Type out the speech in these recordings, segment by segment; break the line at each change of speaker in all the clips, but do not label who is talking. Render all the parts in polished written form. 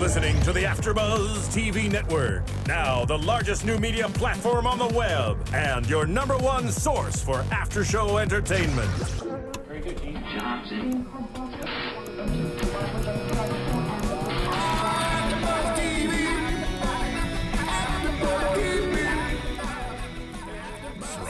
listening to the AFTERBUZZ TV network. Now the largest new media platform on the web and your #1 source for after-show entertainment.
Very good, Keith.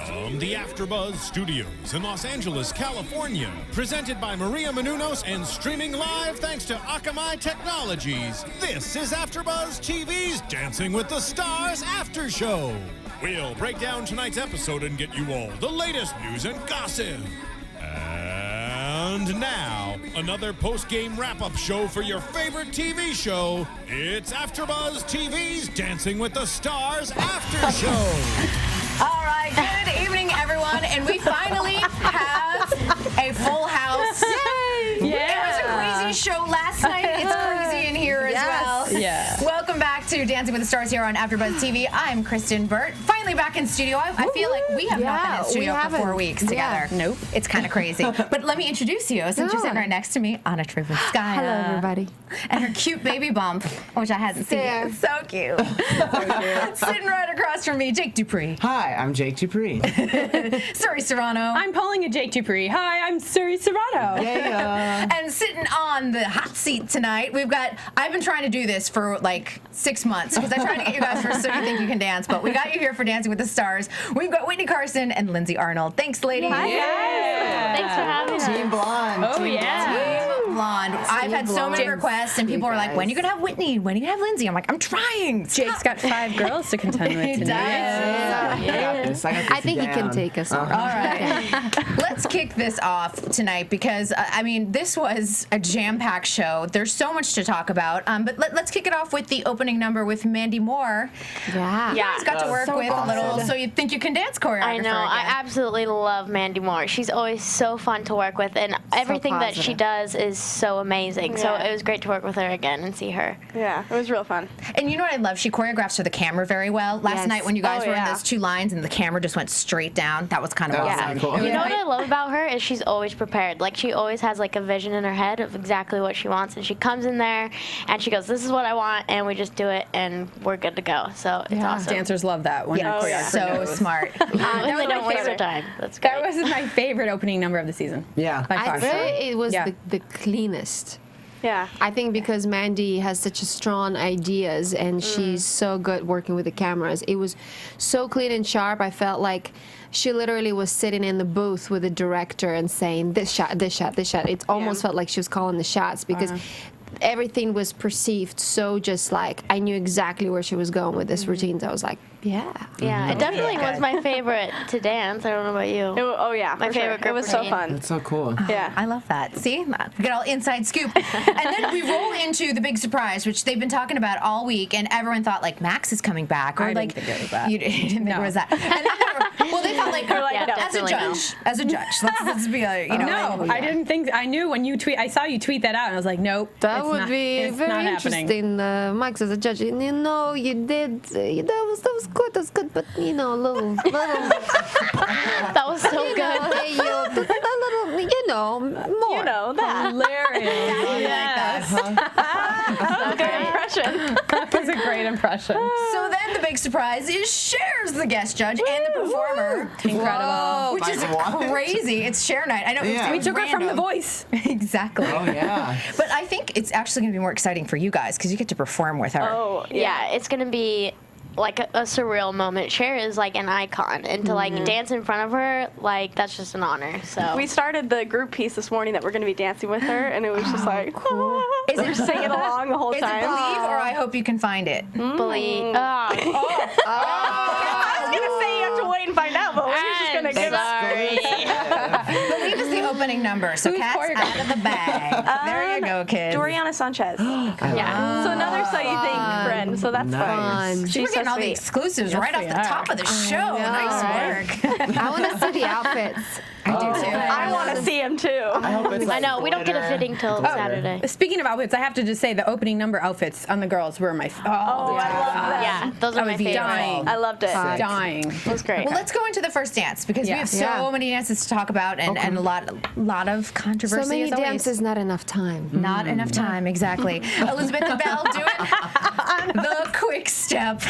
From the AFTERBUZZ Studios in Los Angeles, California, presented by Maria Menounos and streaming live thanks to Akamai Technologies, this is AFTERBUZZ TV's Dancing with the Stars After Show. We'll break down tonight's episode and get you all the latest news and gossip. And now, another post-game wrap-up show for your favorite TV show. It's AFTERBUZZ TV's Dancing with the Stars After Show.
All right, good evening, everyone, and we finally have a full house. Yay! Yeah. It was a crazy show last night. It's crazy in here as well.
Yeah.
Welcome back to Dancing with the Stars here on AFTERBUZZ TV. I'm Kristyn Burtt. Finally back in studio. I feel like we have not been in studio for 4 weeks together.
Nope.
It's kind of crazy. But let me introduce you. Since you're sitting right next to me, Trebunskaya.
Hello, everybody.
And her cute baby bump, which I hadn't seen. It's so cute. Sitting right across from me, Jake DuPree.
Hi, I'm Jake DuPree.
Suri Serano.
I'm pulling a Jake DuPree. Hi, I'm Suri Serano.
Yeah.
And sitting on the hot seat tonight, I've been trying to do this for like 6 months because I tried to get you guys for So You Think You Can Dance, but we got you here for Dancing with the Stars. We've got Witney, Carson, and Lindsay Arnold. Thanks, ladies.
Hi.
Yeah.
Thanks for having us.
Team Blonde.
Oh, yeah.
Team Blonde. I've had so many requests, and people are like, when are you going to have Whitney? When are you going to have Lindsay? I'm like, I'm trying.
Jake's got 5 girls to contend with tonight.
He does.
I think he can take us on.
All right. Let's kick this off tonight because, this was a jam-packed show. There's so much to talk about. But let's kick it off with the opening number with Mandy Moore.
Yeah.
You guys got to work with a little So You Think You Can Dance choreographer.
I know. I absolutely love Mandy Moore. She's always so fun to work with, and everything that she does is so amazing. So it was great to work with her again and see her.
Yeah, it was real fun.
And you know what I love? She choreographs for the camera very well. Last night when you guys were in those 2 lines and the camera just went straight down, that was kind of awesome.
Cool.
You know what I love about her is she's always prepared. Like, she always has like a vision in her head of exactly what she wants, and she comes in there and she goes, this is what I want, and we just do it and we're good to go. So it's awesome.
Dancers love that when a choreographer
So
knows.
smart.
And they don't waste their time. That's great.
That was my favorite opening number of the season.
Yeah.
By far.
I'd say it was the cleanest.
Yeah.
I think because Mandy has such a strong ideas and she's so good working with the cameras. It was so clean and sharp. I felt like she literally was sitting in the booth with the director and saying this shot, this shot, this shot. It almost felt like she was calling the shots because everything was perceived so just like I knew exactly where she was going with this routine. So I was like, yeah.
Yeah, it definitely was my favorite to dance. I don't know about you.
My
favorite
It was so
routine.
fun.
That's so cool.
Yeah.
I love that. See? We get all inside scoop. And then we roll into the big surprise, which they've been talking about all week, and everyone thought, like, Max is coming back. Or,
I
like,
didn't think it was that.
You didn't think it was that. And then they thought, like, as a
definitely
judge. As a judge. Let's be a,
No, I didn't think. I knew when you tweet. I saw you tweet that out, and I was like, nope.
That would be
it's
very
not happening.
interesting. Max as a judge, and you did. That was good. That was good, but little.
That was so good.
Hey, a little, more.
You know that.
Hilarious.
Good impression.
That was a great impression.
So then the big surprise is Cher's the guest judge and the performer.
Incredible.
Which is crazy. It's Cher night. I know
Yeah.
We took her from The
random.
Voice.
Exactly.
Oh, yeah.
But I think it's actually going to be more exciting for you guys because you get to perform with her.
Oh,
Yeah, it's going to be like a surreal moment. Cher is like an icon, and to like dance in front of her, like that's just an honor. So
we started the group piece this morning that we're going to be dancing with her, and it was just like,
Is it
singing along the whole
Is it
time.
Believe or I Hope You Can Find It?
believe.
I was going to say you have to wait and find out, but we're just going to give
Believe is the opening number, so Cat's out of the bag. There you go, kids.
Doriana Sanchez.
Yeah.
So another So You Think friend, so that's
Nice.
fun.
We're
She's
getting
so
all the
sweet.
exclusives right off the top of the show. Nice work.
I want to see the outfits.
I do too.
I want to see him too.
I know we don't get a fitting till Saturday.
Speaking of outfits, I have to just say the opening number outfits on the girls were my.
Oh, I love that.
Yeah, those are
I
my
was
favorite.
dying.
I loved it.
Dying.
It was great.
Well, let's go into the first dance because we have so many dances to talk about and a lot lot of controversy.
So many
as always.
dances, not enough time.
Not enough time, exactly. Elizabeth and Belle doing the quick step.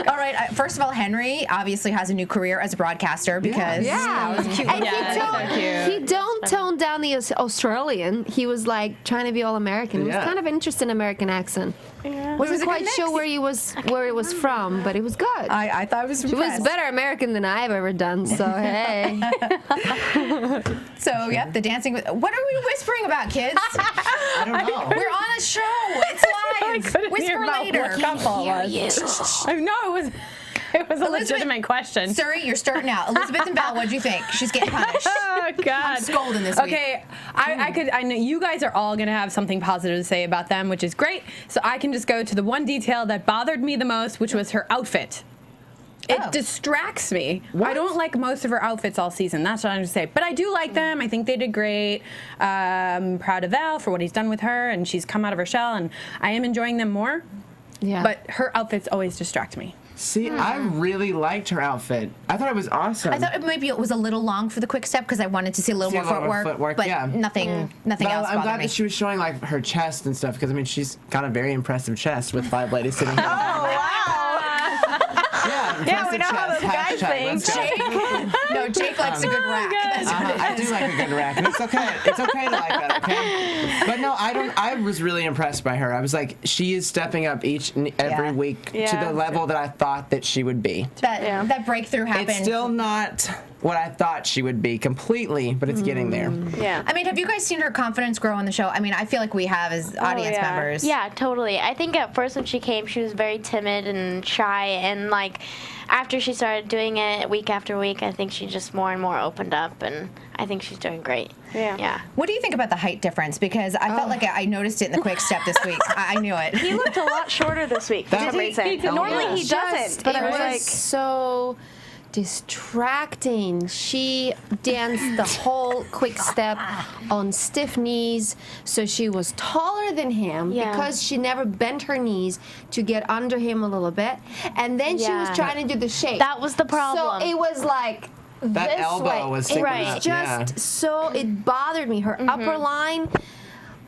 All right, first of all, Henry obviously has a new career as a broadcaster because that was a cute.
And
Yeah,
he don't tone down the Australian. He was like trying to be all American. It was kind of interesting American accent. Wasn't quite sure where it was from, but it was good.
I thought it was
It was better American than I've ever done. So hey.
So yep, the dancing. What are we whispering about, kids?
I don't know.
We're on a show. It's live.
couldn't hear
Whisper
about
later.
what couple was. I know it was a legitimate question.
Suri, you're starting out. Elizabeth and Belle, what'd you think? She's getting punished.
Oh God!
I'm scolding this week.
Okay, I know you guys are all gonna have something positive to say about them, which is great. So I can just go to the one detail that bothered me the most, which was her outfit. It distracts me. I don't like most of her outfits all season. That's what I'm going to say. But I do like them. I think they did great. I'm proud of Val for what he's done with her, and she's come out of her shell, and I am enjoying them more.
Yeah.
But her outfits always distract me.
See, I really liked her outfit. I thought it was awesome.
I thought maybe it was a little long for the quick step because I wanted to see a little more footwork, but nothing else
I'm
bothered
glad
me.
that she was showing like her chest and stuff because I mean she's got a very impressive chest with 5 ladies sitting here.
Yeah, we know how those guys think.
Jake likes a good rack.
I do like a good rack, and it's okay. It's okay to like that, okay? But no, I was really impressed by her. I was like, she is stepping up each and every week to the level that I thought that she would be.
That breakthrough happened.
It's still not what I thought she would be completely, but it's getting there.
Yeah.
I mean, have you guys seen her confidence grow on the show? I mean, I feel like we have as audience members.
Yeah, totally. I think at first when she came, she was very timid and shy, and like after she started doing it week after week, I think she just more and more opened up, and I think she's doing great. Yeah.
What do you think about the height difference? Because I felt like I noticed it in the quick step this week. I knew it.
He looked a lot shorter this week for some reason. Normally he doesn't, but
it
I was
was
like,
so distracting. She danced the whole quick step on stiff knees, so she was taller than him because she never bent her knees to get under him a little bit, and then she was trying to do the shake.
That was the problem.
So it was like
That
this
elbow
way.
was sticking
It was
up,
just so it bothered me. Her upper line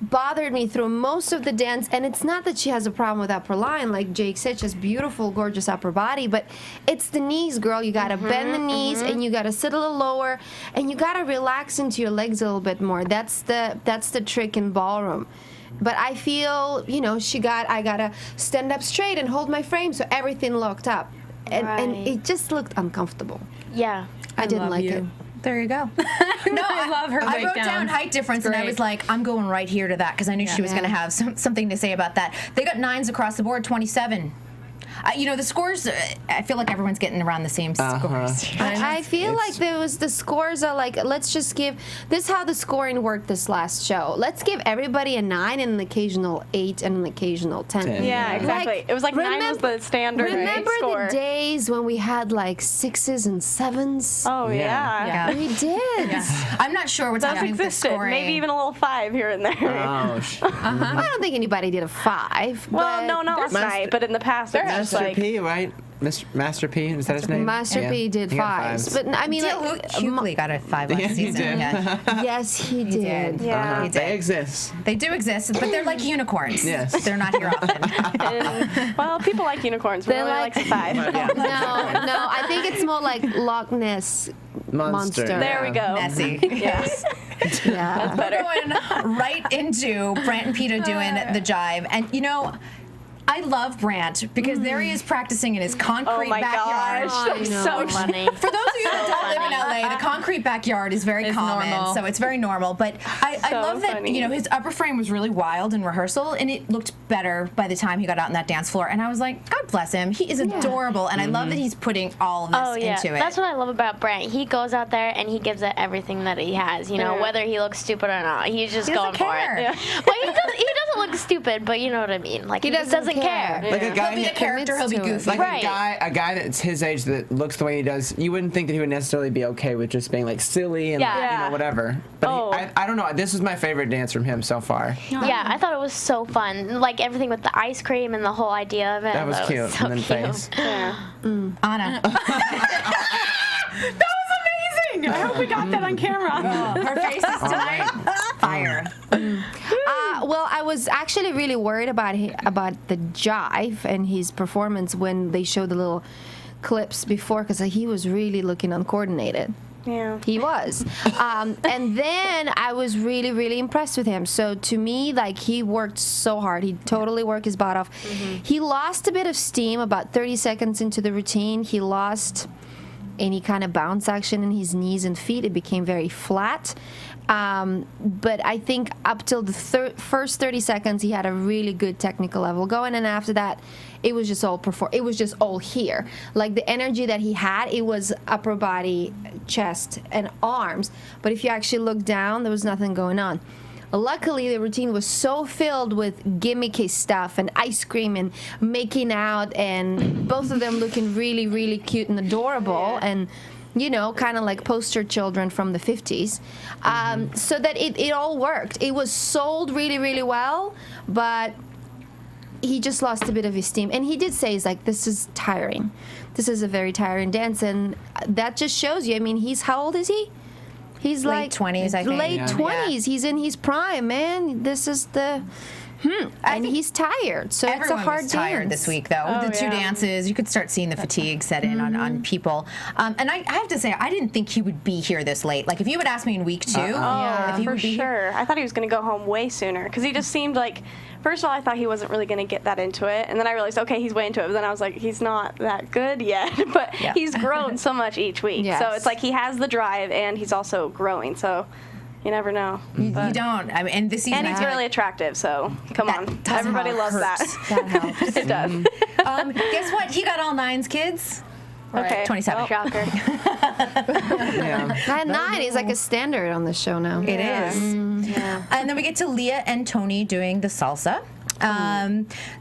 bothered me through most of the dance, and it's not that she has a problem with upper line, like Jake said, she has beautiful, gorgeous upper body, but it's the knees, girl. You gotta bend the knees, and you gotta sit a little lower, and you gotta relax into your legs a little bit more. That's the trick in ballroom. But I feel, I gotta stand up straight and hold my frame so everything locked up, and it just looked uncomfortable.
Yeah.
I didn't like it.
There you go.
No, I love her.
I wrote down height difference, and I was like, I'm going right here to that because I knew she was going to have something to say about that. They got 9s across the board, 27. The scores, I feel like everyone's getting around the same scores.
I feel like the scores are like, let's just give, this is how the scoring worked this last show. Let's give everybody a 9 and an occasional 8 and an occasional 10.
yeah, exactly. It was like 9 was the standard
Remember
score.
the days when we had like 6s and 7s?
Oh, yeah.
We did.
I'm not sure what's
Those
happening with the
existed.
scoring.
Maybe even a little 5 here and there.
Oh,
I don't think anybody did a 5.
Well, no, not last night, but in the past, it was
Master
like,
P, right? Master P, is that his name?
Master P did
He got
5s.
5s.
But I mean,
Hughley got a 5 last
Yeah, he
season.
did.
Yeah.
yes, he did.
yeah.
He did.
They exist.
They do exist, but they're like unicorns.
Yes.
They're not here often.
And, well, people like unicorns. We
They're
really
like-
like a 5.
No, I think it's more like Loch Ness monster.
There we go.
Messy.
Yes.
Yeah.
We're going right into Brant and Peta doing the jive. And, I love Brant because there he is practicing in his concrete
Oh my
backyard.
gosh.
I know.
So funny.
For those of you that don't live in LA, the concrete backyard is very common,
normal.
so it's very normal. But I love that
funny.
his upper frame was really wild in rehearsal, and it looked better by the time he got out on that dance floor. And I was like, God bless him, he is adorable, and I love that he's putting all of this into it.
That's what I love about Brant. He goes out there and he gives it everything that he has. Whether he looks stupid or not, he's just
He
going
doesn't
for
care.
it. Yeah. Well, he doesn't look stupid, but you know what I mean. Like he just doesn't care.
Like a guy
He'll be a character, he'll be
commits
goofy.
to it.
Like
Right.
a guy that's his age that looks the way he does, you wouldn't think that he would necessarily be okay with just being like silly and
Yeah.
whatever. But
Oh.
I don't know. This is my favorite dance from him so far.
Yeah, I thought it was so fun. Like everything with the ice cream and the whole idea of it.
That was
I thought it
cute.
so
And then
cute.
face.
Yeah.
Anna. That was amazing.
sing. I hope we got that on camera.
Her face is tonight. Fire.
Well, I was actually really worried about the jive and his performance when they showed the little clips before, because he was really looking uncoordinated.
Yeah.
He was. And then I was really, really impressed with him. So to me, like, he worked so hard. He totally worked his butt off. He lost a bit of steam about 30 seconds into the routine. He lost any kind of bounce action in his knees and feet. It became very flat. But I think up till the first 30 seconds, he had a really good technical level going. And after that, it was just all it was just all here. Like, the energy that he had, it was upper body, chest, and arms. But if you actually look down, there was nothing going on. Luckily, the routine was so filled with gimmicky stuff and ice cream and making out, and both of them looking really, really cute and adorable. And you know, kind of like poster children from the 50s. So that it all worked. It was sold really, really well, but he just lost a bit of his steam. And he did say, he's like, this is tiring. This is a very tiring dance. And that just shows you, I mean, how old is he? He's
Late
like
20s, I think.
Late 20s. He's in his prime, man. This is the... and he's tired, so it's a hard
was tired
dance.
this week, though. With the two dances, you could start seeing the fatigue set in on people. And I have to say, I didn't think he would be here this late. Like, if you would ask me in week 2, if he
for
would be
sure. I thought he was going to go home way sooner because he just seemed like, first of all, I thought he wasn't really going to get that into it. And then I realized, okay, he's way into it. But then I was like, he's not that good yet. But he's grown so much each week.
Yes.
So it's like he has the drive and he's also growing. So you never know.
You don't. I mean, and this season,
And he's really attractive, so come on.
doesn't
Everybody loves
hurt.
that.
That helps.
It does.
Guess what? He got all 9s, kids.
Okay.
27.
Shocker.
That 9 is like a standard on the show now.
It is. And then we get to Leah and Tony doing the salsa.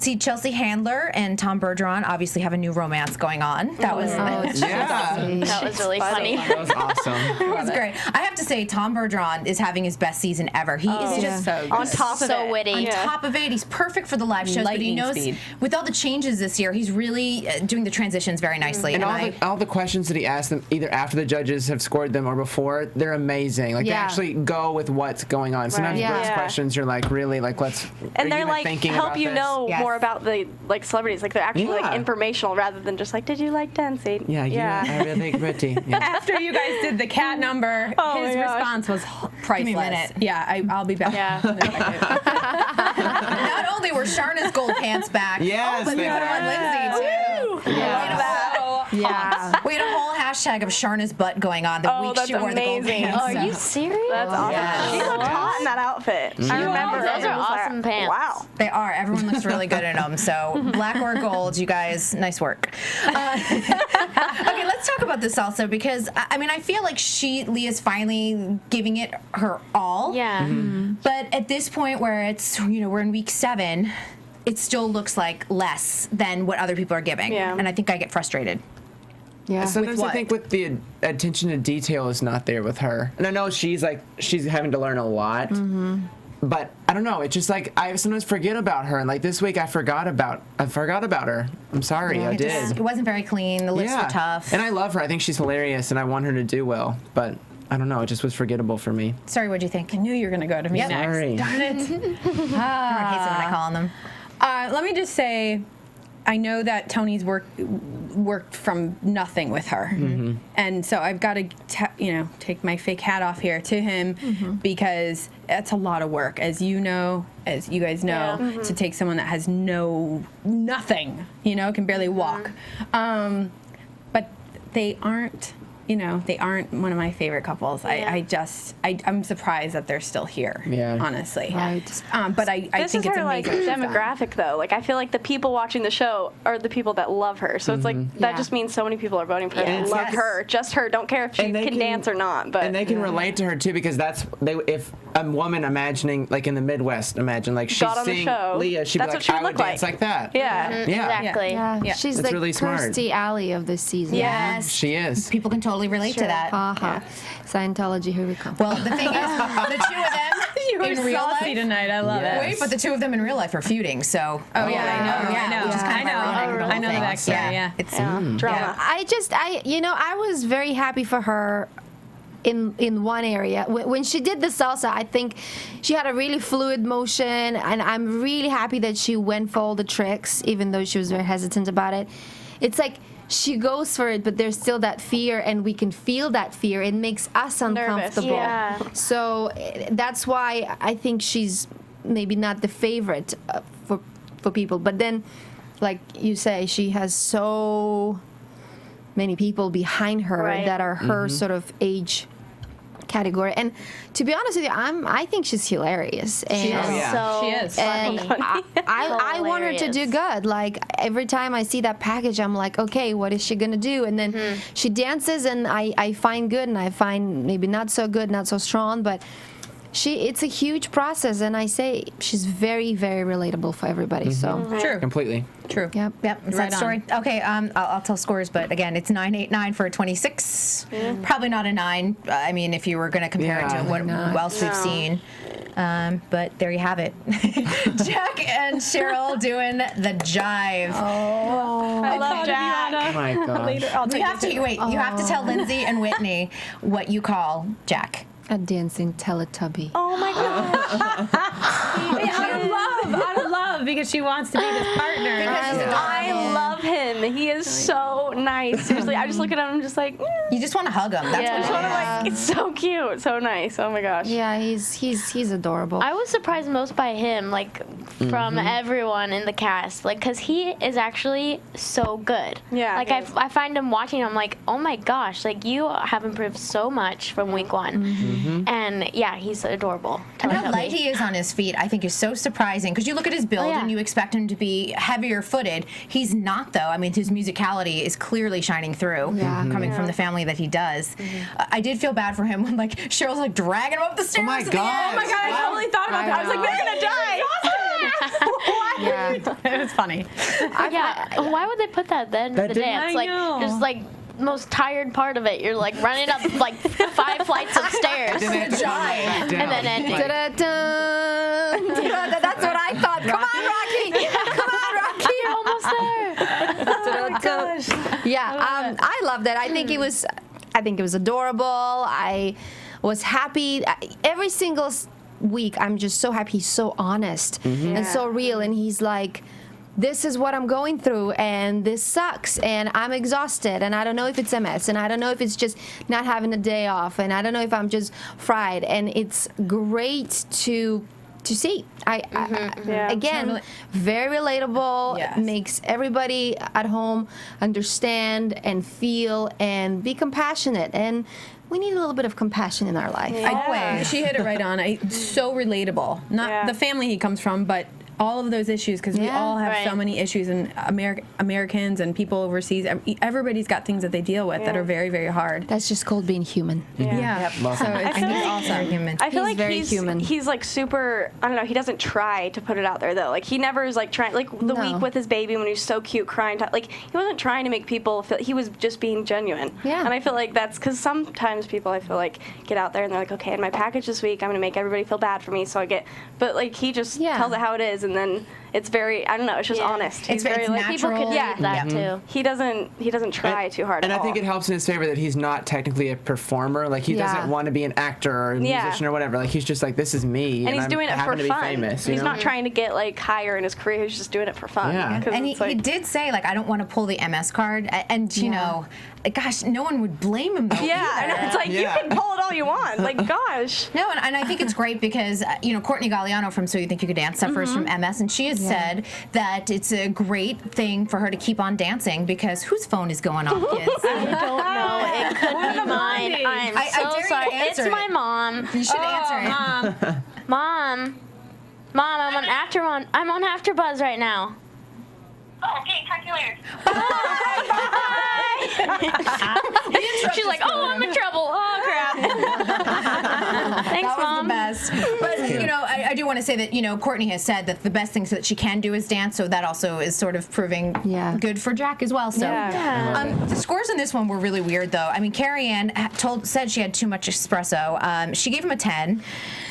See, Chelsea Handler and Tom Bergeron obviously have a new romance going on. That was
That was really funny.
That was awesome.
it was great. I have to say, Tom Bergeron is having his best season ever. He is just
so good.
On top of
So
it.
witty.
on top of it. He's perfect for the live shows, but he
Lightning
knows
speed.
with all the changes this year, he's really doing the transitions very nicely.
And all the questions that he asked them, either after the judges have scored them or before, they're amazing. Like, they actually go with what's going on. Sometimes
Right.
Bert's
Yeah.
questions, you're like, really? Like, are
And they're
you
like
thinking
help
about
you
this?
know
Yes.
more about the like celebrities. Like they're actually like
Yeah.
informational rather than just like, did you like dancing?
Yeah, I really pretty. Yeah.
After you guys did the cat number,
Oh
his
my gosh.
response was priceless.
me a minute.
Yeah, I'll be back.
Yeah.
in a second.
Not only were Sharna's gold pants back,
Yes,
but
they
they put on Lindsay too.
Yeah.
We had a whole hashtag of Sharna's butt going on the week
that's
she wore the gold
amazing.
pants.
Are you serious?
That's awesome.
Yes.
She looked hot in that outfit. I remember
Those
it
are
was like,
awesome pants.
Wow.
They are. Everyone looks really good in them. So black or gold, you guys, nice work. Okay, let's talk about this also because I mean I feel like Leah's finally giving it her all.
Yeah.
But at this point where it's we're in week 7, it still looks like less than what other people are giving.
Yeah.
And I think I get frustrated.
Yeah.
Sometimes I think with the attention to detail is not there with her. And I know she's having to learn a lot. But I don't know. It's just like I sometimes forget about her, and like this week I forgot about her. I'm sorry, I did.
It wasn't very clean. The lips were tough.
And I love her. I think she's hilarious, and I want her to do well. But I don't know. It just was forgettable for me.
Sorry, what'd you think?
I knew you were going to go to me next.
Sorry.
Darn it. Everyone hates it when I call on them.
Let me just say, I know that Tony's worked from nothing with her, and so I've got to take my fake hat off here to him because that's a lot of work, as you guys know, to take someone that has nothing, can barely walk, but they aren't. They aren't one of my favorite couples. I'm surprised that they're still here.
Yeah.
Honestly.
Right.
But I
This
think
is
it's
her like
amazing.
demographic though. Like I feel like the people watching the show are the people that love her. So it's like that just means so many people are voting for her.
Yes.
Love her, just her. Don't care if she can dance or not. But
And they can relate to her too because if a woman imagining like in the Midwest, imagine like she's
Got on the
seeing
show.
Leah, she'd
That's
be
what
like,
she would
I would
look
dance
like.
like that.
yeah.
Yeah.
Exactly.
Yeah. She's
That's
the
really smart.
Kirstie Alley of this season.
Yes.
She is.
People can totally relate to that.
Scientology, here we come.
Well, the thing is, the two of them
You were
in real
saucy
life.
tonight. I love
Yes.
it.
Wait, but the two of them in real life are feuding. So.
Oh yeah, I know.
Which is kind of ironic, the whole
I know the
thing.
backstory. Yeah.
It's
Drama.
I was very happy for her in one area. When she did the salsa, I think she had a really fluid motion, and I'm really happy that she went for all the tricks, even though she was very hesitant about it. It's like she goes for it, but there's still that fear, and we can feel that fear. It makes us uncomfortable.
Yeah.
So that's why I think she's maybe not the favorite for people. But then, like you say, she has so many people behind her that are her sort of age category. And to be honest with you, I think she's hilarious. And
She is
and
funny.
I want her to do good. Like every time I see that package, I'm like, okay, what is she gonna do? And then she dances, and I find good, and I find maybe not so good, not so strong, but it's a huge process, and I say she's very, very relatable for everybody. So
True.
Completely.
True.
Yep, it's
Right
that story. Okay, I'll tell scores, but again, it's 989 for a 26. Probably not a 9. I mean, if you were going to compare it to what else we've seen. But there you have it. Jack and Cheryl doing the jive.
I love Jack.
Oh my gosh.
Later, I'll take
You have to wait. You have to tell Lindsay and Witney what you call Jack.
a dancing Teletubby.
Oh my gosh.
out of love, because she wants to be his partner.
I love him. He is so nice. Seriously, I just look at him and I'm just like,
You just want to hug him. That's
Yeah.
what it is.
like, it's so cute, so nice. Oh my gosh.
Yeah, he's adorable.
I was surprised most by him, like, from everyone in the cast, like, because he is actually so good.
Yeah,
Like,
he is.
I find him watching, I'm like, oh my gosh, like, you have improved so much from week one. And, yeah, he's adorable.
And how light he is on his feet, I think, is so surprising. Because you look at his build and you expect him to be heavier footed. He's not, though. I mean, his musicality is clearly shining through, coming from the family that he does. I did feel bad for him when, like, Cheryl's, like, dragging him up the stairs.
my
at the
God.
end.
Oh my god, I totally thought about that. I was like, they're gonna die. It was funny.
Yeah, why would they put that then?
That
The
didn't-
dance,
I
like,
know.
just like most tired part of it. You're like running up like 5 flights of stairs,
Then they had to come right back down.
and then ending.
Like,
Da-da-dun. That's what I thought. Come on, Rocky. Come on, Rocky. Yeah, I love that. I think it was adorable. I was happy every single week. I'm just so happy. He's so honest and so real, and he's like, this is what I'm going through, and this sucks, and I'm exhausted, and I don't know if it's MS, and I don't know if it's just not having a day off, and I don't know if I'm just fried, and it's great to see. Again,
Totally.
very relatable.
Yes.
Makes everybody at home understand and feel and be compassionate, and we need a little bit of compassion in our life.
She hit it right on. So relatable. Not the family he comes from, but all of those issues, because we
Yeah.
all have so
Right.
many issues, and Americans and people overseas, everybody's got things that they deal with that are very, very hard.
That's just called being human.
Yeah. So it's
feel like-
awesome.
Human.
I feel
He's
like
very human.
He's like super. I don't know. He doesn't try to put it out there though. Like he never is like trying. Like the
No.
week with his baby when he was so cute, crying. Like he wasn't trying to make people feel. He was just being genuine.
Yeah.
And I feel like that's because sometimes people I feel like get out there and they're like, okay, in my package this week I'm gonna make everybody feel bad for me, so I get. But like he just tells it how it is, and then it's very. I don't know. It's just honest. He's very
it's
like
natural.
People could
Yeah.
read that too.
He doesn't try too hard.
And
at
I think
all.
it helps in his favor that he's not technically a performer. Like he
Yeah.
doesn't want to be an actor or a musician or whatever. Like he's just like, this is me,
And he's
I'm
doing it for
happen to be
fun.
famous.
He's
you know?
not trying to get like higher in his career. He's just doing it for fun.
Yeah.
'Cause
And
it's
he
like-
did say, like, I don't want to pull the MS card. And, you know, gosh, no one would blame him, though.
Yeah,
either.
and it's like
Yeah.
you can pull it all you want. Like, gosh.
No, and I think it's great because, you know, Courtney Galliano from So You Think You Could Dance suffers from MS, and she has said that it's a great thing for her to keep on dancing because whose phone is going off, kids?
I don't know. It could be mine. I'm
I
so
dare you to
sorry.
answer
It's
it.
my mom.
You should answer it.
Mom, I'm on AfterBuzz right now.
Oh, okay, talk to you later.
She's like, oh, I'm in trouble. Oh crap. Thanks,
That was
Mom.
the best. But, you know, I do want to say that, you know, Courtney has said that the best things that she can do is dance, so that also is sort of proving good for Jack as well. So the scores in this one were really weird, though. I mean, Carrie Ann said she had too much espresso. She gave him a 10.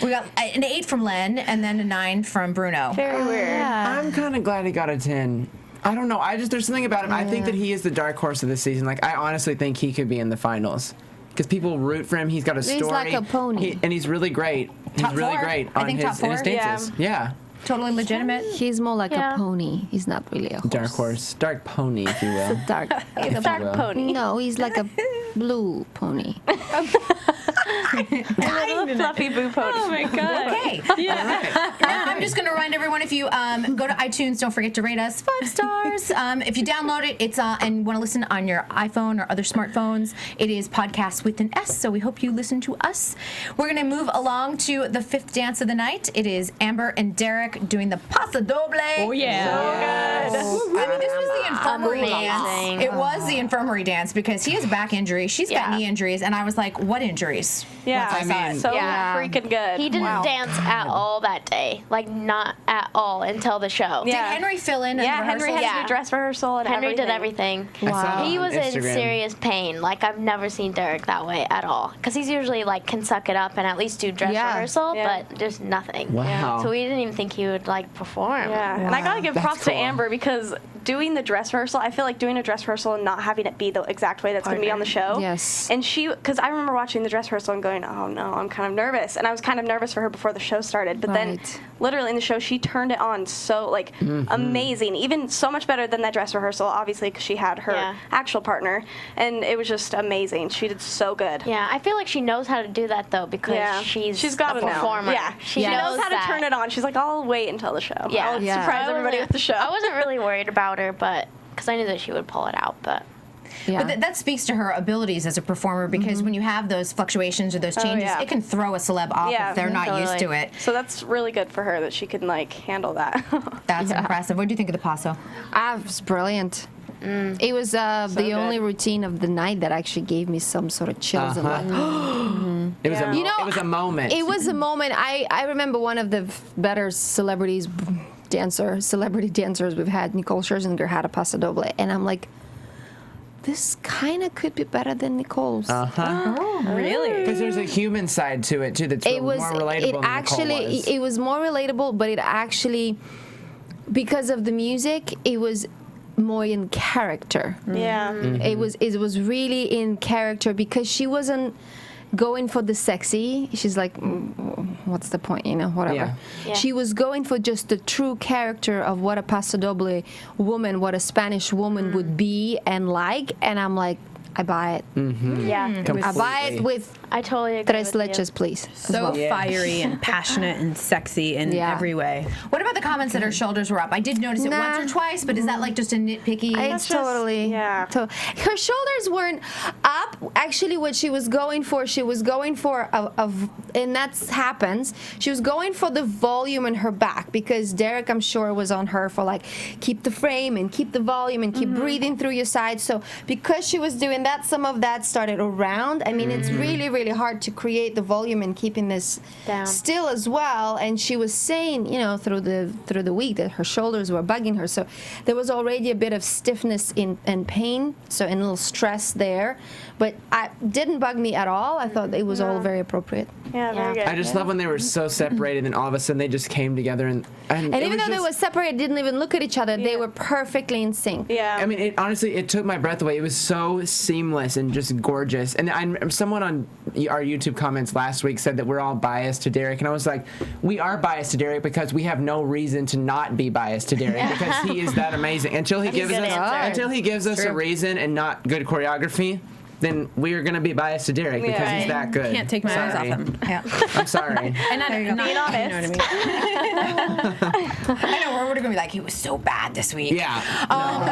We got an 8 from Len, and then a 9 from Bruno.
Very weird.
I'm kind of glad he got a 10. I don't know. There's something about him. I think that he is the dark horse of this season. Like, I honestly think he could be in the finals. because people root for him. He's got a story.
He's like a pony.
And he's really great.
Top
He's really
four.
great
I
on
think top
his, in his
four.
dances. Yeah.
Totally legitimate.
He's more like
Yeah.
a pony. He's not really a horse.
Dark horse. Dark pony, if you will.
Dark.
He's a dark pony.
No, he's like a blue pony.
Little fluffy boo pony.
Oh my god.
Okay.
Yeah.
Now, I'm just going to remind everyone, if you go to iTunes, don't forget to rate us 5 stars. If you download it, it's and want to listen on your iPhone or other smartphones, it is podcast with an S, so we hope you listen to us. We're going to move along to the 5th dance of the night. It is Amber and Derek doing the Paso Doble.
Oh yeah.
I mean, this was the infirmary
Amazing.
dance. It was the infirmary dance because he has back injuries, she's got
Yeah.
knee injuries, and I was like, what injuries?
Yeah,
I mean,
so
Yeah.
freaking good.
He didn't dance at all that day. Like, not at all until the show.
Did
Yeah.
Henry fill in?
Yeah, Henry had to
Yeah.
do dress rehearsal and
Henry
everything.
did everything.
I saw
He
on
was in
Instagram.
serious pain. Like, I've never seen Derek that way at all. Because he's usually, like, can suck it up and at least do dress
Yeah.
rehearsal,
Yeah.
but just nothing.
Wow.
So we didn't even think he would, like, perform.
Yeah, and I gotta give
That's
props
cool.
to Amber because doing the dress rehearsal, I feel like doing a dress rehearsal and not having it be the exact way that's gonna be on the show.
Yes.
And because I remember watching the dress rehearsal and going, oh no, I'm kind of nervous. And I was kind of nervous for her before the show started. But then
Right.
literally in the show, she turned it on so, like, amazing. Even so much better than that dress rehearsal, obviously, because she had her
Yeah.
actual partner. And it was just amazing. She did so good.
Yeah, I feel like she knows how to do that, though, because she's
got
a
it now.
performer.
Yeah,
She
knows how to
that.
turn it on. She's like, I'll wait until the show.
Yeah.
I'll
Yeah.
surprise
I
everybody
wasn't-
with the show.
I wasn't really worried about her, but because I knew that she would pull it out, but...
Yeah.
But that speaks to her abilities as a performer because when you have those fluctuations or those changes,
yeah.
it can throw a celeb off
Yeah,
if they're not used to
totally.
it.
So that's really good for her that she can, like, handle that.
That's impressive. What do you think of the Paso?
It was brilliant. It was the
good.
only routine of the night that actually gave me some sort of chills. And like,
It was,
Yeah.
You know,
it was a moment.
it was a moment. I remember one of the better celebrity dancers we've had, Nicole Scherzinger, had a Paso Doble, and I'm like, this kind of could be better than Nicole's.
Really?
Because there's a human side to it, too, that's
It was
more relatable
it
than
actually
Nicole was.
it was more relatable, but it actually, because of the music, it was more in character.
Yeah.
It was really in character because she wasn't going for the sexy. She's like, what's the point, whatever.
Yeah.
Yeah.
She was going for just the true character of what a Paso Doble woman, what a Spanish woman would be and like, and I'm like, I buy it.
Yeah.
I buy it with
I totally agree
tres
with you.
leches, please. as
So
well.
fiery and passionate and sexy in
Yeah.
every way.
What about the comments that her shoulders were up? I did notice it
Nah.
once or twice, but is that like just a nitpicky?
It's
just-
totally,
yeah.
Her shoulders weren't up. Actually, what she was going for and that happens. She was going for the volume in her back because Derek, I'm sure, was on her for like, keep the frame and keep the volume and keep breathing through your sides. So because she was doing that, some of that started around. I mean, it's really, really hard to create the volume and keeping this
Down.
still as well. And she was saying, through the week that her shoulders were bugging her. So there was already a bit of stiffness and pain, and a little stress there. But it didn't bug me at all. I thought it was all very appropriate.
Yeah, very good.
I just love when they were so separated and all of a sudden they just came together and
And
it
even
was
though they
just-
were separated, didn't even look at each other, they were perfectly in sync.
Yeah.
I mean, honestly, it took my breath away. It was so seamless and just gorgeous. And someone on our YouTube comments last week said that we're all biased to Derek, and I was like, we are biased to Derek because we have no reason to not be biased to Derek because he is that amazing. Until he gives
good
us
answer.
a reason and not good choreography, then we are going to be can't to Derek because
Right.
he's that good.
Can't take my eyes off
Sorry.
him.
Yeah.
I'm sorry.
And not,
you go.
not,
Being honest.
You know what I mean?
I know, we're going to be like, he was so bad this week.
Yeah.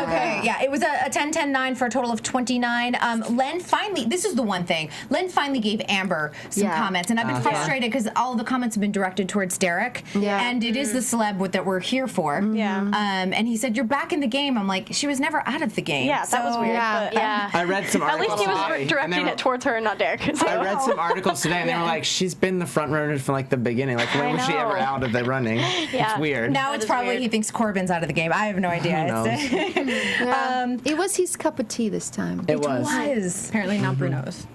Okay, yeah, it was a 10-10-9 for a total of 29. Len finally, this is the one thing, Len finally gave Amber some
Yeah.
comments, and I've been frustrated because all of the comments have been directed towards Derek,
Yeah.
and it is the celeb that we're here for.
Yeah.
And he said, you're back in the game. I'm like, she was never out of the game.
Yeah, that was weird.
Yeah.
But
Yeah.
I read some
At
articles
least he was
today, and they
directing
were-
it towards her and not Derek. So.
I read some articles today, and they were like, "She's been the front runner from like the beginning. Like, when was she ever
know.
out of the running?
Yeah.
It's weird."
Now
That
it's
is
probably
weird.
he thinks Corbin's out of the game. I have no idea.
Who knows?
It's-
Yeah. It was his cup of tea this time.
It was.
was.
Apparently not Bruno's.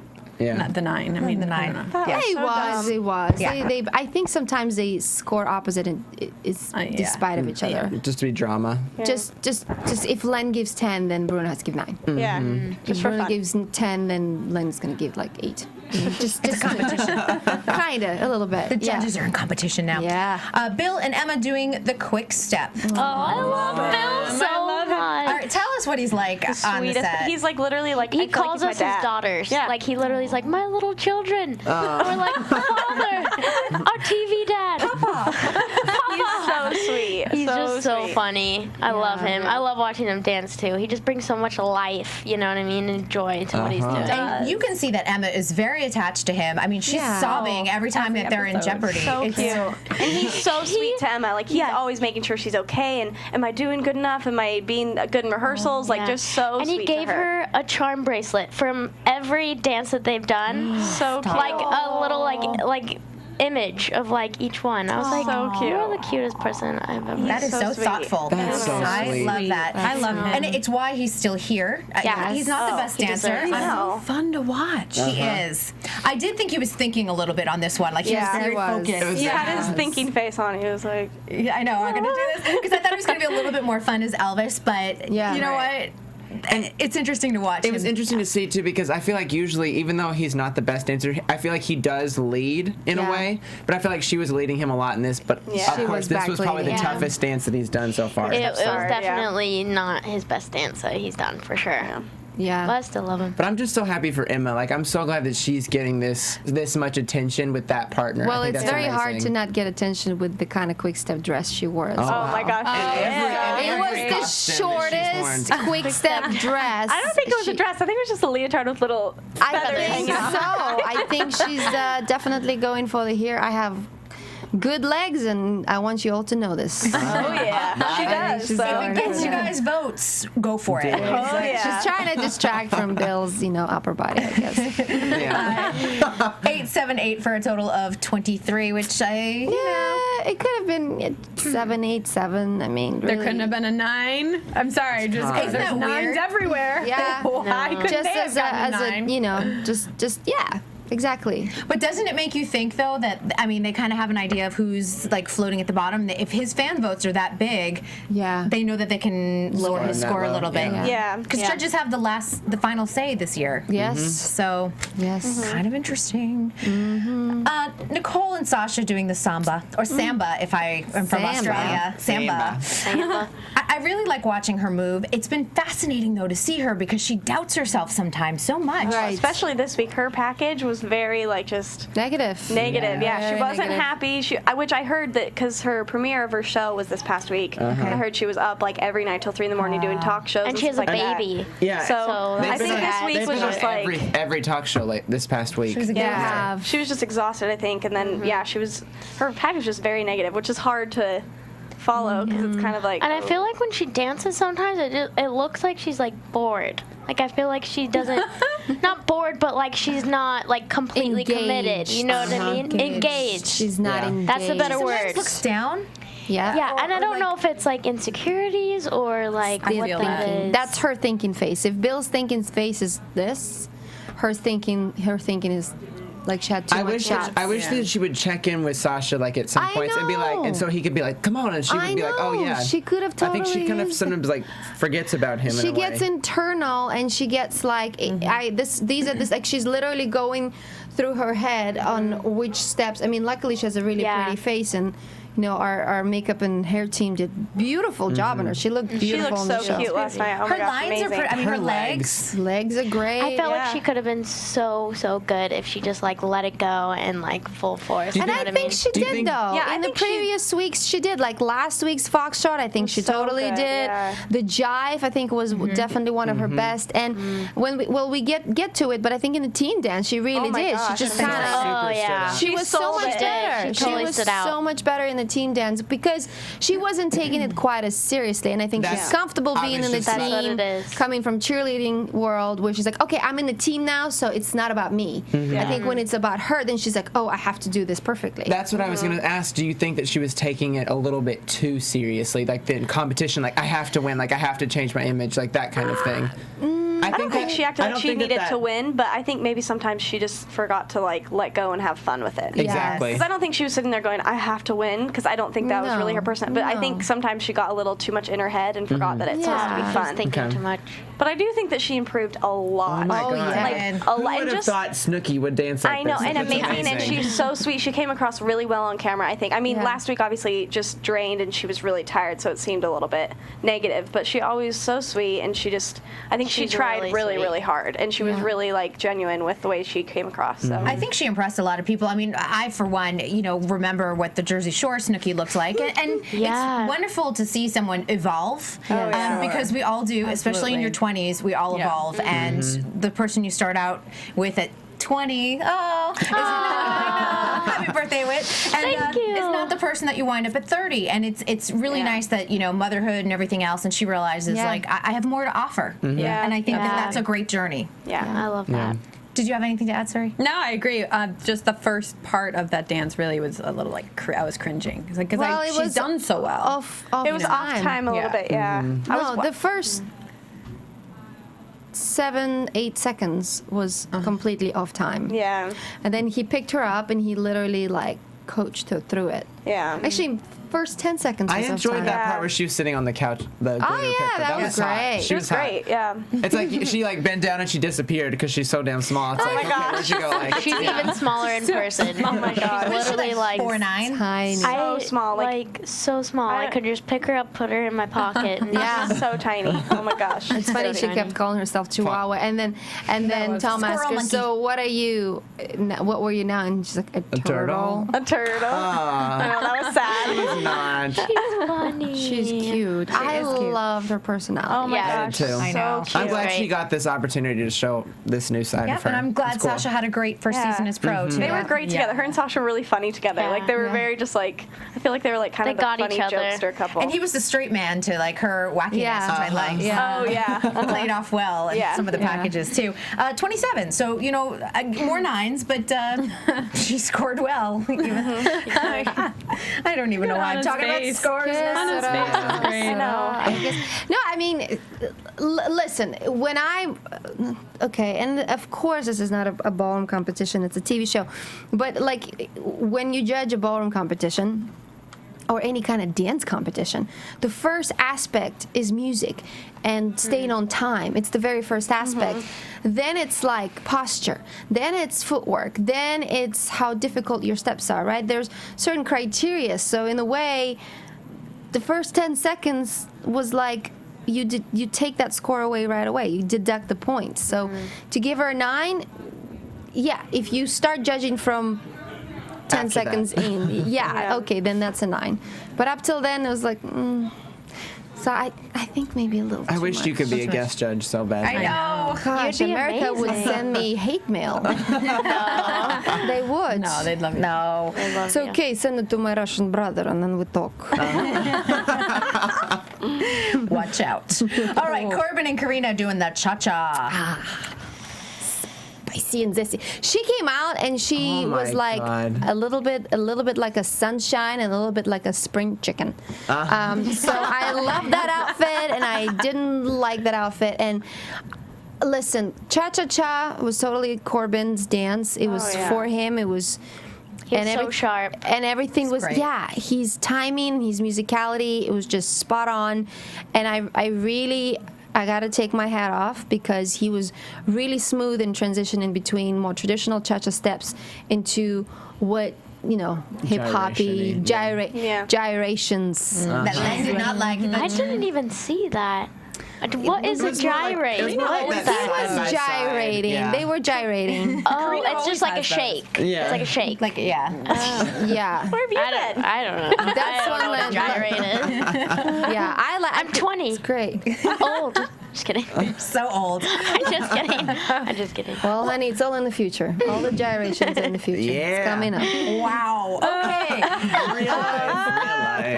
Yeah.
Not the 9. I mean,
the 9.
I don't know.
Yeah.
It was.
Yeah.
I think sometimes they score opposite despite of each other.
Just to be drama.
Yeah.
Just if Len gives 10, then Bruno has to give 9.
Yeah. Just
If
for
Bruno
fun.
gives 10, then Len's gonna give like 8. Just
competition.
Kinda, a little bit.
The judges are in competition now.
Yeah.
Bill and Emma doing the quick step.
Oh, I love Bill so much.
All right, tell us what he's like on the
Sweetest.
set.
He's like literally like
He
I feel
calls
like
us
he's my
his
dad.
daughters.
Yeah.
Like he literally is like, my little children. We're like, Father, our TV dad.
He's so sweet.
He's just so
sweet.
funny. I love him. I love watching him dance too. He just brings so much life, you know what I mean, and joy to what he's doing.
And you can see that Emma is very attached to him. I mean, she's sobbing every time that they're in
episode.
jeopardy.
So
It's-
cute. And he's so sweet to Emma. Like, he's always making sure she's okay. And am I doing good enough? Am I being good in rehearsals? Like,
Yeah.
just so
And
sweet
he gave
to
her a charm bracelet from every dance that they've done.
So cute.
Like a little like image of like each one. I was like,
So cute.
you're the cutest person I've ever
That is
so
so
sweet.
thoughtful.
That's so
I
sweet.
love that.
I love him.
And it's why he's still here.
Yes.
He's not the
Oh,
best
he
dancer.
deserves it.
No.
Fun to watch.
He is. I did think he was thinking a little bit on this one. Like he
Yeah,
was very
he was.
focused.
He had his thinking face on. He was like,
Yeah, I know. I'm gonna do this because I thought it was gonna be a little bit more fun as Elvis, but
Yeah.
you know what? It's interesting to watch.
It was interesting to see too because I feel like usually, even though he's not the best dancer, I feel like he does lead in a
Yeah.
way. But I feel like she was leading him a lot in this. But
Yeah.
of
She
course,
was
this
back
was probably the
leading.
toughest dance that he's done so far.
It was
Sorry, yeah.
definitely not his best dance that he's done for sure.
Yeah.
But I still love him.
But I'm just so happy for Emma. Like, I'm so glad that she's getting this much attention with that partner.
Well,
I think
it's
that's
very hard
amazing.
to not get attention with the kind of quick step dress she wore.
oh my gosh.
It was
Every
the
costume that she's
shortest quick step dress.
I don't think it was a dress. I think it was just a leotard with little
I
feathers
think
hanging
so.
out.
I think she's definitely going for the here. I have good legs, and I want you all to know this.
Oh, yeah. She does.
she's
So.
going
If it gets you guys votes, go for it.
Do it.
Oh, yeah.
She's trying to distract from Bill's, upper body, I guess.
Yeah.
878 for a total of 23, which
Yeah, it could have been 7, 8, 7. I mean,
There
really.
couldn't have been a 9. I'm sorry, just
Isn't
because there's
that
9s
weird?
everywhere.
Yeah.
Why couldn't
Just
they have
as
gotten
a,
9?
just yeah, exactly.
But doesn't it make you think, though, that, I mean, they kind of have an idea of who's, like, floating at the bottom? That if his fan votes are that big,
Yeah.
they know that they can lower
Score
his
on that
score a
low,
little bit.
yeah.
Yeah.
Because
yeah.
judges have the final say this year.
Yes.
So,
Yes.
kind of interesting. Nicole and Sasha doing the samba, or samba if I am from
Samba.
Australia.
Samba.
I really like watching her move. It's been fascinating, though, to see her because she doubts herself sometimes so much.
Right.
Especially this week, her package was very like just
Negative.
negative. Yeah, she
Very
wasn't
negative.
happy. Which I heard that because her premiere of her show was this past week. I heard she was up like every night till 3 in the morning doing talk shows
And she has a
stuff like that.
baby.
Yeah.
So,
So
I think this
they've
week
They've
was
been on
just like
every talk show like this past week.
She was a good
yeah,
one.
she was just exhausted, I think, and then her package was very negative, which is hard to follow because it's kind of like.
And I feel like when she dances sometimes it looks like she's like bored. Like I feel like she doesn't not bored but like she's not like completely committed. You know what I mean? Engaged.
She's not
Yeah.
engaged.
That's the better
Sometimes
word.
looks down.
Yeah.
Yeah, and I
or
don't
like-
know if it's like insecurities or like
I
what
feel
that
that.
is.
That's her thinking face. If Bill's thinking face is this, her thinking is like she had too much shots.
I wish that she would check in with Sasha like at some
I
points and be like,
know.
and so he could be like, come on, and she would
I
be like, oh
know.
yeah.
She could have
I think she
totally
kind of
used
sometimes like forgets about him.
She
in a
gets
way.
internal and she gets like these are this like she's literally going through her head on which steps. I mean, luckily she has a really
Yeah.
pretty face, and our makeup and hair team did beautiful job on her. She looked
she
beautiful
looked
on the
so
show.
cute last night. Oh my
Her
gosh,
lines
amazing.
are pretty. I mean, her
legs.
Legs are great.
I felt like
yeah.
she could have been so good if she just like let it go and like full force.
Do you
you know
And
what
I
I
think
mean?
she
Do you
did
think-
though.
Yeah, I
in the
think she-
previous weeks she did. Like last week's Foxtrot, I think she
so
totally
good,
did.
yeah.
The Jive, I think, was definitely one of her best. And when we get to it, but I think in the teen dance she really
Oh my
did.
gosh,
she just
I think
kind
so.
of.
Oh
Super
yeah.
stood
She was so
sold
much
it.
better.
She totally
was
stood out.
so much better in the team dance because she wasn't taking it quite as seriously. And I think she's
That's-
comfortable
I
being
was
in the
just about-
That's
team,
what it is.
coming from cheerleading world where she's like, okay, I'm in the team now, so it's not about me. I think when it's about her, then she's like, oh, I have to do this perfectly.
That's what I was going to ask. Do you think that she was taking it a little bit too seriously? Like the competition, like I have to win, like I have to change my image, like that kind of thing?
I don't think she acted like she needed to win, but I think maybe sometimes she just forgot to like let go and have fun with it.
Exactly.
Because I don't think she was sitting there going, I have to win, because I don't think that was really her person. But I think sometimes she got a little too much in her head and forgot that it's supposed to be fun.
Thinking too much.
But I do think that she improved a lot.
Oh my God.
Like a lot.
Who would have thought Snooki would dance like
I know,
this?
and
It's
amazing, and she's so sweet. She came across really well on camera, I think. I mean, last week obviously just drained, and she was really tired, so it seemed a little bit negative. But she always so sweet, and I think she tried really hard, and she was really like genuine with the way she came across. So
I think she impressed a lot of people. I mean, I for one, remember what the Jersey Shore Snooki looked like, and it's wonderful to see someone evolve because we all do, especially in your 20s. We all evolve, and the person you start out with at 20, happy birthday, Whit. And
Thank you.
it's not the person that you wind up at 30, and it's really nice that motherhood and everything else, and she realizes like I have more to offer, and I think that's a great journey.
I love that.
Did you have anything to add, Suri?
No, I agree. Just the first part of that dance really was a little like I was cringing because she's done so well.
it was off time a little bit.
No, the first 7-8 seconds was completely off time.
Yeah.
And then he picked her up and he literally like coached her through it.
Yeah.
Actually, first 10 seconds.
I
was
enjoyed
off time.
that part where she was sitting on the couch. That
was great.
Hot. She was
great. Yeah.
It's like she like bent down and she disappeared because she's so damn small. It's like, okay, where'd she go? Like,
She's even smaller in person.
Oh my God.
Literally like
4'9".
Tiny.
So small.
Like so small. I could just pick her up, put her in my pocket. And
So tiny. Oh my gosh.
It's funny she kept calling herself Chihuahua, and then Tom asked her, "So what are you? What were you now?" And she's like, "A turtle."
A turtle. I know, that was sad.
She's not.
She's funny.
She's cute. I loved her personality.
Oh my
Yeah.
gosh.
I did too.
I know.
So
I'm
cute.
glad she got this opportunity to show this new side of
Yep,
her.
and I'm glad
It's cool.
Sasha had a great first season as pro, too.
They were great together. Her and Sasha were really funny together. Like they were very just like I feel like they were like kind
They
of the
got
funny
each other.
jokester couple.
And he was the straight man to like her wackiness, which I liked.
Oh yeah.
Played off well in some of the packages too. 27, so more nines, but she scored well. I don't even know why I'm talking about scores.
I know.
No, I mean, listen, when and of course this is not a ballroom competition, it's a TV show, but like when you judge a ballroom competition or any kind of dance competition, the first aspect is music and staying on time. It's the very first aspect. Then it's like posture. Then it's footwork. Then it's how difficult your steps are, right? There's certain criteria. So in a way, the first 10 seconds was like you take that score away right away. You deduct the points. So to give her a 9, if you start judging from 10
After
seconds
that.
in, okay, then that's a 9. But up till then, it was like, so I think maybe a little.
I
too
wish
much.
you could be a guest judge so bad.
I know.
Gosh,
You'd be
America would
amazing.
send me hate mail. They would.
No, they'd love you.
No.
It's okay, send it to my Russian brother and then we talk.
Watch out. All right, Corbin and Karina doing the cha-cha.
Spicy and zesty. She came out and she
Oh my
was like
God.
a little bit like a sunshine and a little bit like a spring chicken. So I love that outfit and I didn't like that outfit. And listen, cha-cha-cha was totally Corbin's dance. It was for him. It was.
He's so sharp.
And everything was,
great.
his timing, his musicality, it was just spot on. And I got to take my hat off because he was really smooth in transitioning between more traditional cha-cha steps into what, hip-hoppy, gyrations.
That Len did not like.
I didn't even see that. What is a gyrate? What is that?
He was gyrating.
Yeah.
They were gyrating.
Oh, it's just like a shake.
Yeah.
It's like a shake.
Like, yeah.
Yeah.
Where have you been?
I don't know.
That's
I don't
one
know what a
that-
gyrate is.
Yeah.
I'm 20.
It's great.
Old. Just kidding.
So old.
I'm just kidding.
Well, honey, it's all in the future. All the gyrations are in the future.
Yeah.
It's coming up.
Wow. Okay.
Real life.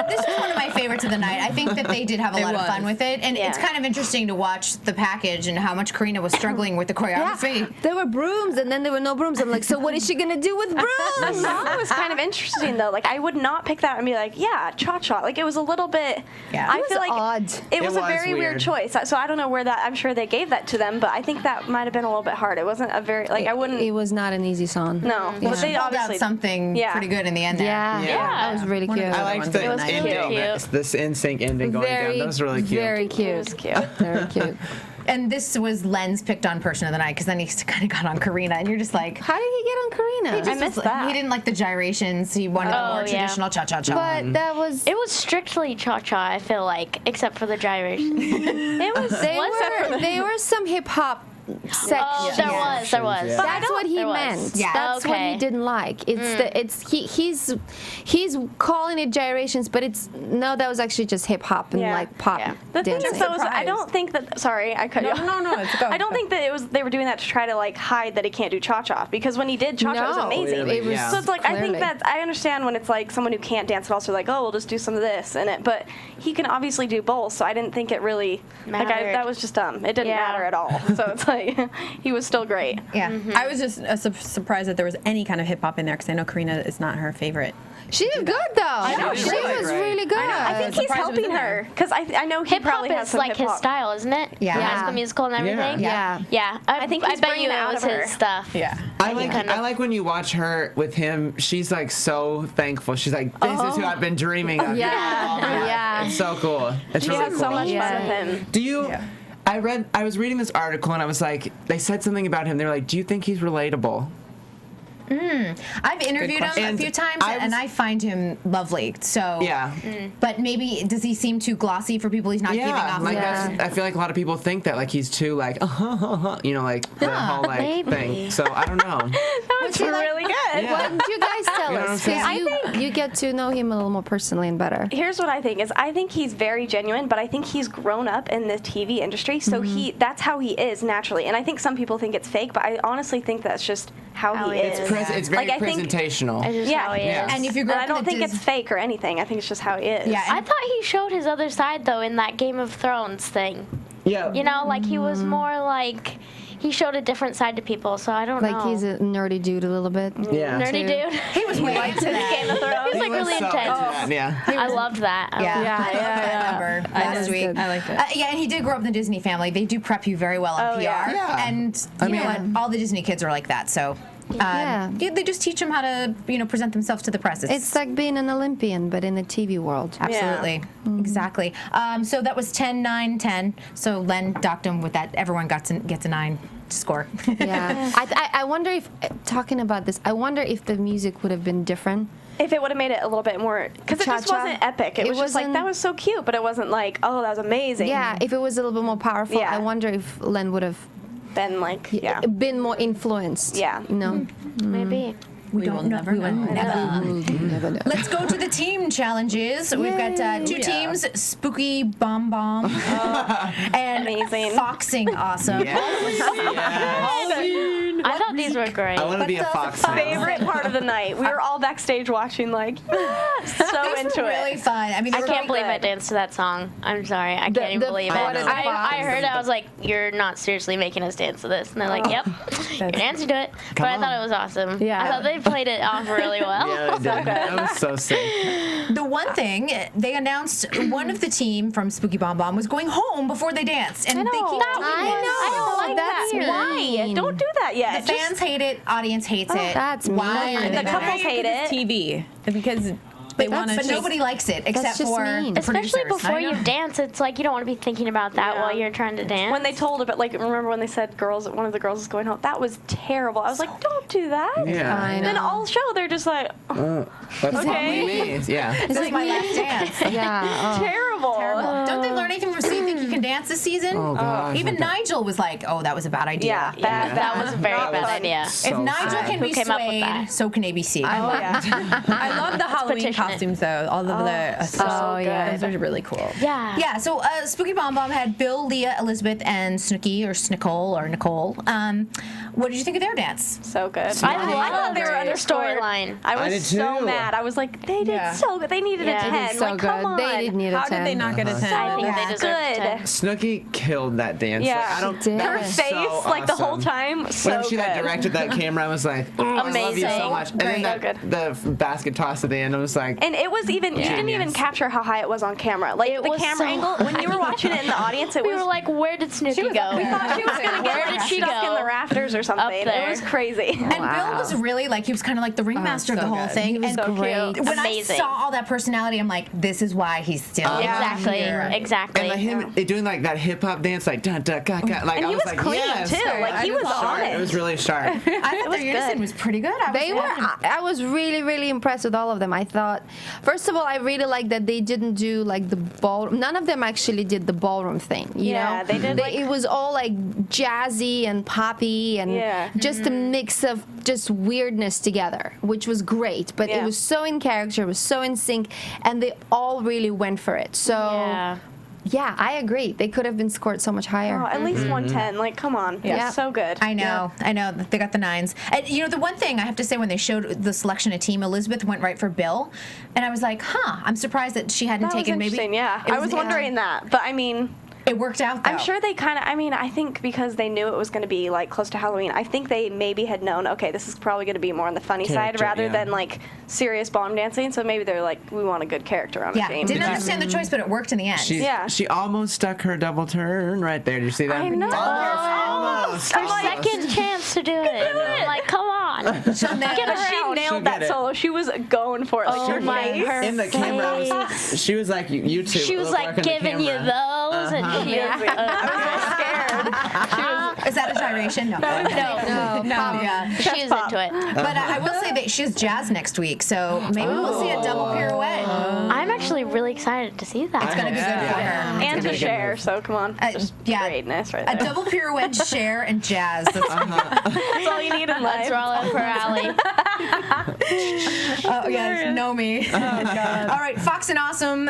This is one of my favorites of the night. I think that they did have a lot of fun with it, and it's kind of interesting to watch the package and how much Karina was struggling with the choreography.
Yeah. There were brooms, and then there were no brooms. I'm like, so what is she gonna do with brooms?
The song was kind of interesting though. Like I would not pick that and be like, yeah, cha-cha. Like it was a little bit.
Yeah.
I feel like
odd.
It was a very weird choice. So I don't know where that. I'm sure they gave that to them, but I think that might have been a little bit hard. It wasn't a very I wouldn't.
It was not an easy song.
No,
But
but they
pulled out
obviously
something pretty good in the end.
Yeah, that was really cute.
I liked the ending, this NSYNC ending going down. That was really cute.
Very cute.
It was cute.
Very cute.
And this was Len's picked on person of the night because then he kind of got on Karina, and you're just like,
How did he get on Karina?
I missed that.
He didn't like the gyrations. He wanted a more traditional cha-cha-cha.
But that was.
It was strictly cha-cha, I feel like, except for the gyration.
It was.
There were some hip hop sections.
Oh, there was.
Yeah.
But
That's what he meant.
Yeah.
That's what he didn't like. He's calling it gyrations, but that was actually just hip hop and like pop
The thing
dancing.
is, though, is I don't think that. Sorry, I cut you off.
No, it's go.
I don't think that they were doing that to try to like hide that he can't do cha-cha, because when he did cha-cha, it was amazing.
Clearly,
It was
yeah.
So it's like I think
clearly.
that I understand when it's like someone who can't dance, but also like, oh, we'll just do some of this in it. But he can obviously do both, so I didn't think it really
Mattered.
that was just dumb. It didn't matter at all. So it's like he was still great.
Yeah.
I was just surprised that there was any kind of hip hop in there because I know Karina is not her favorite.
She did good though.
I know,
She
she did
was really good.
I think he's
surprised it was
helping
in there.
her because I know he
Hip hop
probably has
is
some
like his
hip-hop.
style, isn't it?
Yeah.
The High
Yeah.
School Musical and everything.
Yeah.
Yeah.
I think
I
he's
bet
bringing
you
it
it
out
was
of her.
his stuff.
Yeah.
I like when you watch her with him. She's like so thankful. She's like, this is who I've been dreaming of.
Yeah.
It's so cool. It's
She
really
has
cool.
so much
Yeah.
fun with him.
Do you? I was reading this article and I was like, they said something about him. They're like, do you think he's relatable?
I've interviewed him a
And
few times, and I find him lovely. So
Yeah.
But maybe does he seem too glossy for people? He's not giving off.
Like
Yeah.
I feel like a lot of people think that like he's too like you know, like the whole like
maybe.
thing. So I don't know.
That was really good.
Yeah.
What did you guys tell
You know what I'm
us?
saying?
Because you get to know him a little more personally and better.
Here's what I think is I think he's very genuine, but I think he's grown up in the TV industry, so that's how he is naturally. And I think some people think it's fake, but I honestly think that's just how he is.
It's very
Like, I think-
presentational.
It's just how he
Yeah.
is.
And if you grew
And
up
I don't
in the
think it's fake or anything. I think it's just how he is.
Yeah,
I thought he showed his other side though in that Game of Thrones thing.
Yeah.
You know, like he was more like he showed a different side to people. So I don't know.
Like he's a nerdy dude a little bit.
Yeah.
nerdy dude.
he was way into that.
Game of Thrones. He was like really
so
intense.
into that, yeah.
I loved that. I loved that.
I remember last week.
I liked it.
Yeah, and he did grow up in the Disney family. They do prep you very well on PR.
Yeah.
And you know what? All the Disney kids are like that. So they just teach them how to, present themselves to the press.
It's like being an Olympian, but in the TV world.
Absolutely. Exactly. So that was 10, 9, 10. So Len docked him with that. Everyone gets a 9 to score.
Yeah. I wonder if, talking about this, I wonder if the music would have been different.
If it would have made it a little bit more, because it just
Cha-cha.
wasn't epic. It was just like,
wasn't-
that was so cute, but it wasn't like, oh, that was amazing.
Yeah, if it was a little bit more powerful,
Yeah.
I wonder if Len would have
Then like, yeah.
been more influenced.
Yeah.
No.
Maybe.
We will never know.
Never know.
Let's go to the team challenges. We've got 2 teams, Spooky Bomb Bomb and
Amazing.
Foxing Awesome.
I thought these were great.
I want to be a fox now.
Favorite part of the night. We were all backstage watching, like, yes, so
These
into
were really
it.
fun. I mean,
I can't believe I danced to that song. I'm sorry. I can't even believe it.
what is the fox?
I heard it. I was like, you're not seriously making us dance to this. And they're like, yep, you're dancing to it. But I thought it was awesome.
Yeah.
I thought they played it off really well.
Yeah, they did. That was so sick.
The one thing they announced, one of the team from Spooky Bomb Bomb was going home before they danced, and they keep doing
I don't like
That's
that. Why?
mean.
Don't do that yet.
The fans hate it, audience hates it.
That's
why
mean.
are they
The
mad?
couples hate it.
TV because they want to.
But nobody likes it except
just
for
mean.
the
Especially
producers.
before you dance, it's like you don't want to be thinking about that
Yeah.
while you're trying to dance.
When they told about, like, remember when they said one of the girls is going home? That was terrible. I was like, don't do that.
Yeah.
I
Then
know.
all show they're just like,
That's what we mean. Yeah.
This is my last dance.
Yeah.
terrible.
Don't they learn anything from? So you think you can can dance this season.
Oh, gosh.
Even Nigel was like, "Oh, that was a bad idea."
Yeah, that was a very bad idea.
If Nigel can be
came up with
swayed,
that?
so can ABC.
I love the Halloween
petition it.
costumes though. All of the those are really cool.
Yeah.
Yeah, so Spooky Bomb Bomb had Bill, Leah, Elizabeth, and Snooki, or Nicole. What did you think of their dance?
So good.
I
thought they were
their
underscored.
storyline.
I
did
was so
too.
mad. I was like, they did so good. They needed a 10.
They did so
like, come
good.
on.
They did need a 10.
How did they not get a 10?
I think they
Yeah.
deserve
Good.
10.
Snooki killed that dance.
Yeah.
Like, I don't.
She did.
that
Her
was
face,
so
like the whole
awesome.
time, so
When she
good.
directed that camera, I was like, I love you so
Amazing.
much. And then
Great.
the basket toss at the end, I was like,
And it was even, you didn't even
Genius.
capture how high it was on camera. Like,
It
the
was
camera
so
angle, when you were watching it in the audience, it
We
was
were like, where did Snooki go?
we thought she was going to
Where
get
did she
stuck in the
go?
rafters or something. It
there.
was crazy.
And Bill was really like, he was kind of like the ringmaster of the
so
whole
good.
thing.
He was
and
great.
when
Amazing.
I saw all that personality, I'm like, this is why he's still
Exactly.
here.
Exactly.
and like him doing like that hip hop dance, like da da ga ga. Like
And
I
he
was
was
like,
clean,
yes.
too. Like, he was on
Sharp.
it.
It was really sharp.
I thought their unison was pretty good.
They were. I was really, really impressed with all of them. I thought, first of all, I really liked that they didn't do like the ballroom. None of them actually did the ballroom thing. You
Yeah,
know,
they did, like-
it was all like jazzy and poppy and just a mix of just weirdness together, which was great. But it was so in character, it was so in sync, and they all really went for it. So. Yeah, I agree. They could have been scored so much higher.
Oh, at least 110. Like, come on.
Yeah.
It's so good.
I know. They got the 9s. And you know, the one thing I have to say, when they showed the selection of team, Elizabeth went right for Bill, and I was like, I'm surprised that she hadn't
That was
taken
interesting,
maybe.
yeah.
It
I was wondering that. But, I mean...
It worked out, though.
I'm sure they kind of, I think because they knew it was going to be, like, close to Halloween, I think they maybe had known, okay, this is probably going to be more on the funny side rather than, like, serious ballroom dancing. So maybe they're like, we want a good character on the team.
Didn't understand the choice, but it worked in the end.
She almost stuck her double turn right there. Did you see that?
I know.
Almost.
Her second chance to do it. I'm like, come on.
She'll nail
Get her. She
She'll
nailed
get
that
it.
solo. She was going for it. Like, her
my
face.
her
In the camera,
face.
she was like, you two.
She was
work
like
on the
giving you
camera.
those, and she
Is that a gyration? No. Yeah.
She's into it.
But I will say that she has jazz next week, so maybe we'll see a double pirouette.
I'm actually really excited to see that.
It's going to be good for her.
And to share, so come on. Just greatness right
A
there.
double pirouette, share, and jazz. That's
That's all you need in life.
That's all up her alley.
Oh, yes, know me. Oh, God. All right, Fox and Awesome,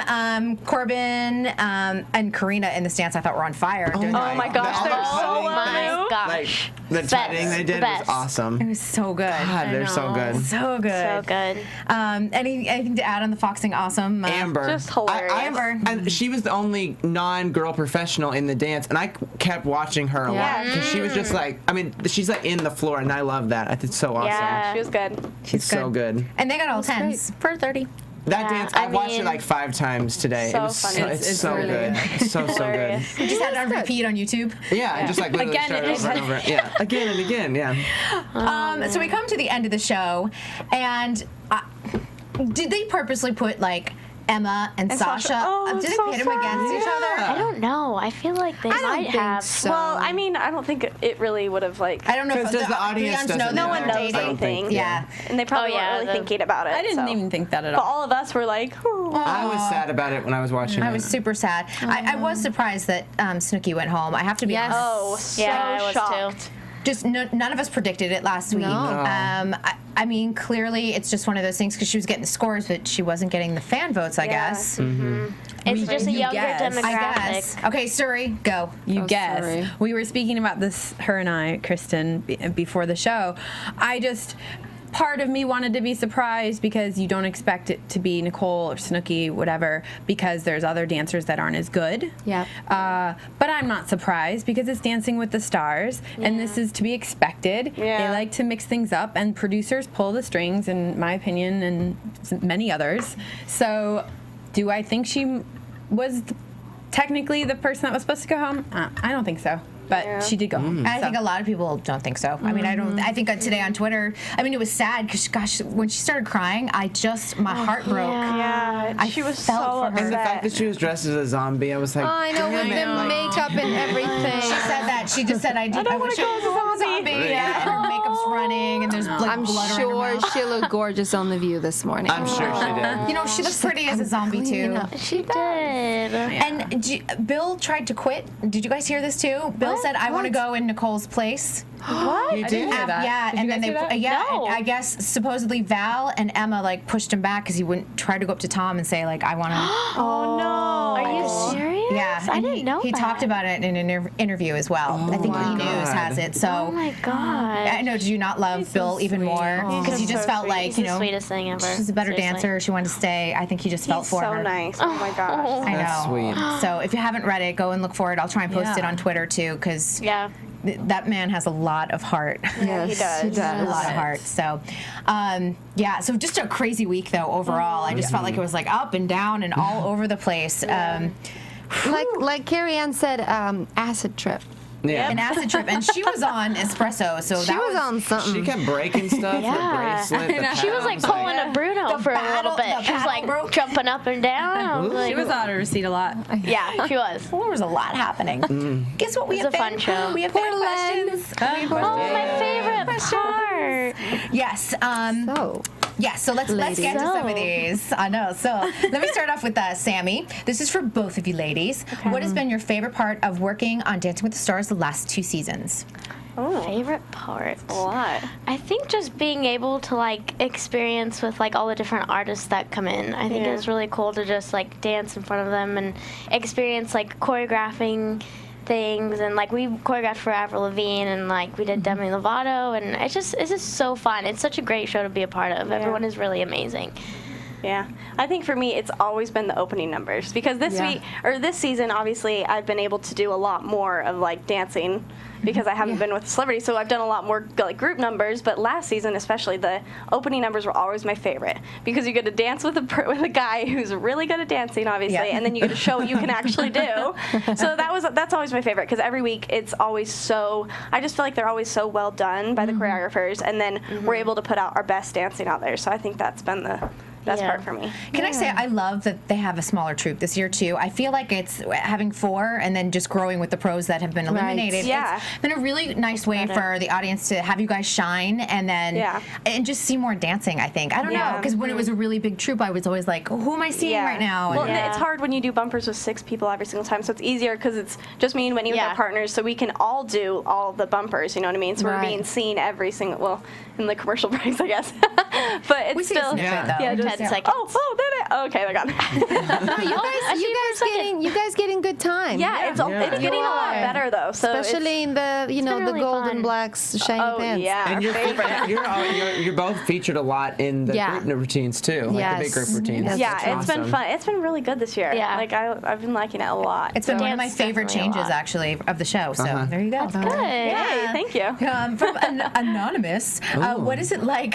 Corbin, and Karina in the stance I thought were on fire.
Oh my gosh, they're so
my gosh.
Like the
Best.
tutting they did was
Best.
awesome.
It was so good.
God, they're so good.
So good.
So good.
Anything to add on the Foxing Awesome?
Amber.
Just hilarious.
Amber.
And she was the only non-girl professional in the dance, and I kept watching her a lot because she was just like, I mean, she's like in the floor, and I love that. I think it's so awesome.
Yeah, she was good.
She's so good.
And they got all 10s for 30.
That
Yeah,
dance,
I
I've watched it
mean-
like 5 times today.
So
it was
funny.
so, it's so
really
good. So good.
Hilarious.
We just had it on repeat on YouTube.
Yeah, and just like literally
Again
start
and
over and over. Yeah, again and again. Yeah.
So we come to the end of the show, and did they purposely put like Emma and Sasha?
Oh,
Did they
so
pit them against each other?
I don't know. I feel like they might have.
So.
Well, I mean, I don't think it really would have, like...
I don't know if
Because the audience doesn't
know
know.
No one
they're
knows
dating.
anything.
Yeah.
And they probably weren't really
the-
thinking about it.
I didn't
so.
even think that at
But
all.
all of us were like, oh.
I was sad about it when I was watching
I
it.
was super sad. I was surprised that Snooki went home. I have to be
Yes.
honest.
Oh, so
Yeah, I was
shocked.
too.
Just none of us predicted it last week. I mean, clearly it's just one of those things because she was getting the scores, but she wasn't getting the fan votes, I guess.
It's just a
You
younger
guess.
I
demographic.
guess. Okay, Suri, go.
You guess.
sorry.
We were speaking about this, her and I, Kristen, before the show. Part of me wanted to be surprised because you don't expect it to be Nicole or Snooki, whatever, because there's other dancers that aren't as good.
Yep.
But I'm not surprised because it's Dancing with the Stars, and this is to be expected.
Yeah.
They like to mix things up, and producers pull the strings, in my opinion, and many others. So, do I think she was technically the person that was supposed to go home? I don't think so. But she did go home.
I think a lot of people don't think so. I mean, I think today on Twitter, I mean, it was sad because, gosh, when she started crying, my heart broke.
Yeah,
I
she was
felt
so
for her.
upset.
And the fact that she was dressed as a zombie, I was like,
I know, with the makeup and everything.
She said that. She just said, I wish I was a zombie. Yeah, and her makeup's running, and there's like
I'm
blood around her
sure
mouth.
she looked gorgeous on The View this morning.
I'm sure she did.
You know, she looks pretty as a zombie, too.
She did.
And Bill tried to quit. Did you guys hear this, too? Bill said, I want to go in Nicole's place.
What?
He
I
did?
didn't hear that.
Yeah,
Did
and
you
then
guys hear that?
and I guess supposedly Val and Emma like pushed him back because he wouldn't try to go up to Tom and say like, I want to.
Oh no!
Are you serious?
Yeah,
I
and
didn't know
he
that.
talked about it in an interview as well. I think
my
E! News
God.
has it. So
Oh my god.
I know. Did you not love Bill even more because you just felt like
He's
you
the
know
sweetest thing ever.
she's a better
Seriously.
dancer. She wanted to stay. I think he just felt
He's
for
so
her.
nice. Oh my gosh.
I know.
That's sweet.
So if you haven't read it, go and look for it. I'll try and post
Yeah.
it on Twitter too because
Yeah.
that man has a lot of heart.
Yes,
he does.
A lot of heart. So, yeah. So just a crazy week though. Overall, I just felt like it was like up and down and all over the place.
Like Carrie Ann said, acid trip.
Yeah.
An acid trip, and she was on espresso. So
She
that
was on something.
She kept breaking stuff.
Yeah.
Her bracelet. The
She was like
paddles,
pulling a Bruno
The
for a
paddle-
little bit.
the
She was
paddle
like
broke.
jumping up and down. I was like,
She was on her receipt a lot.
yeah, she was.
There was a lot happening. Guess what? We
It was
have
a fun
fan-
show.
We have fan questions.
Oh, my favorite part.
Yes.
So,
Yes, so let's get to some of these. I know. So let me start off with Sammy. This is for both of you ladies. What has been your favorite part of working on Dancing with the Stars the last 2 seasons?
Favorite part?
A lot.
I think just being able to like experience with like all the different artists that come in. I think it's really cool to just like dance in front of them and experience like choreographing things, and like we choreographed for Avril Lavigne, and like we did Demi Lovato, and it's just so fun. It's such a great show to be a part of. Everyone is really amazing.
Yeah, I think for me it's always been the opening numbers because this season obviously I've been able to do a lot more of like dancing because I haven't been with celebrities, so I've done a lot more like group numbers. But last season especially, the opening numbers were always my favorite because you get to dance with a guy who's really good at dancing, obviously, and then you get to show what you can actually do. So that's always my favorite because every week it's always so. I just feel like they're always so well done by the choreographers, and then we're able to put out our best dancing out there. So I think that's been the best part for me.
Can I say I love that they have a smaller troupe this year too. I feel like it's having 4 and then just growing with the pros that have been eliminated.
Yeah.
It's been a really nice way for the audience to have you guys shine and then and just see more dancing, I think. I don't know, because when it was a really big troupe, I was always like, who am I seeing right now?
Well, it's hard when you do bumpers with 6 people every single time, so it's easier because it's just me and Witney with our partners, so we can all do all the bumpers, you know what I mean? So we're being seen every single, well, in the commercial breaks, I guess. But it's
we see
still,
a snippet, though.
yeah, just
10 seconds.
Oh, did it? Okay, I got it.
you guys getting good time.
Yeah, it's getting a lot better though. So
Especially in the the
really
golden
fun.
blacks shiny pants.
yeah.
And you're both featured a lot in the group routines too, like the big group routines.
Yes.
Yeah,
That's
it's been
awesome.
fun. It's been really good this year.
Yeah.
Like I've been liking it a lot.
It's been one of my
Dance
favorite
definitely a
changes,
lot.
actually, of the show. So there you go.
Good.
Yay, thank you.
From Anonymous, what is it like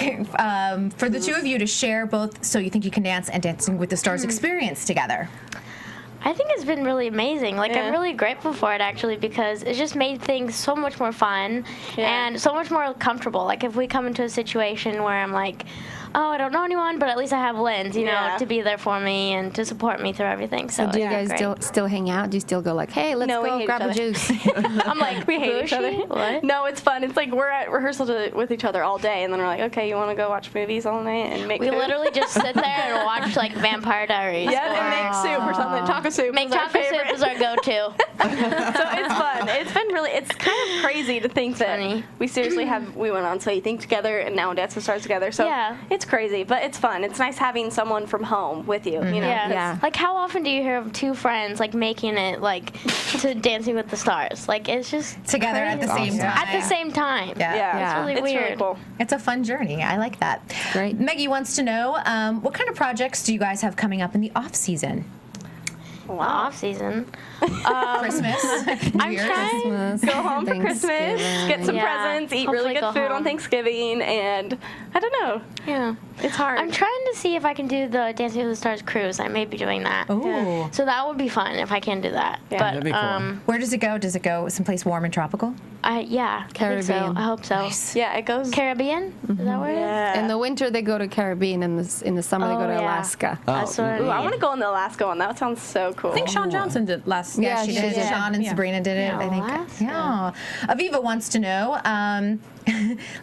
for the 2 of you to share both So You Think You Can Dance and Dancing with the Stars experience together?
I think it's been really amazing. Like, I'm really grateful for it, actually, because it just made things so much more fun and so much more comfortable. Like, if we come into a situation where I'm like, oh, I don't know anyone, but at least I have Lindsay, you know, to be there for me and to support me through everything. So
Do you guys
great.
still hang out? Do you still go like, hey, let's
No, we
go
hate
grab
each
a
other.
juice?
I'm like,
We hate each other.
What?
No, it's fun. It's like we're at rehearsal with each other all day, and then we're like, okay, you want to go watch movies all night and make
We
food?
literally just sit there and watch, like, Vampire Diaries.
Yeah, and make soup or something. Taco soup.
Make
is our
taco
favorite.
soup is our go-to.
So it's fun. It's been really. It's kind of crazy to think that
funny.
we seriously we went on So You Think together, and now Dance with Stars together. So it's crazy, but it's fun. It's nice having someone from home with you. You know.
Yeah. Like, how often do you hear of 2 friends, like, making it, like, to Dancing with the Stars? Like, it's just
Together at the
crazy.
same time.
At the same time.
Yeah.
It's really weird.
Really cool.
It's a fun journey. I like that.
Great.
Maggie wants to know, what kind of projects do you guys have coming up in the off season?
Off season.
Christmas.
I'm trying.
Go home for Christmas, get some
Yeah.
presents, eat
Hopefully
really
go
good food on
home.
Thanksgiving, and I don't know.
Yeah.
It's hard.
I'm trying to see if I can do the Dancing with the Stars cruise. I may be doing that.
Ooh.
So that would be fun if I can do that.
Yeah.
But
That'd be cool.
Where does it go? Does it go someplace warm and tropical?
Yeah,
Caribbean.
I think so. I hope so.
Nice.
Yeah, it goes.
Caribbean? Is that where it is?
Yeah.
In the winter, they go to Caribbean, and in the summer, they go to
yeah.
Alaska.
That's what I
Ooh, I
need.
want to go on the Alaska one. That sounds so cool.
I think Sean Johnson did last.
Yeah, she did.
did.
Sean and
Yeah.
Sabrina did it, I think.
Alaska.
Yeah. Aviva wants to know,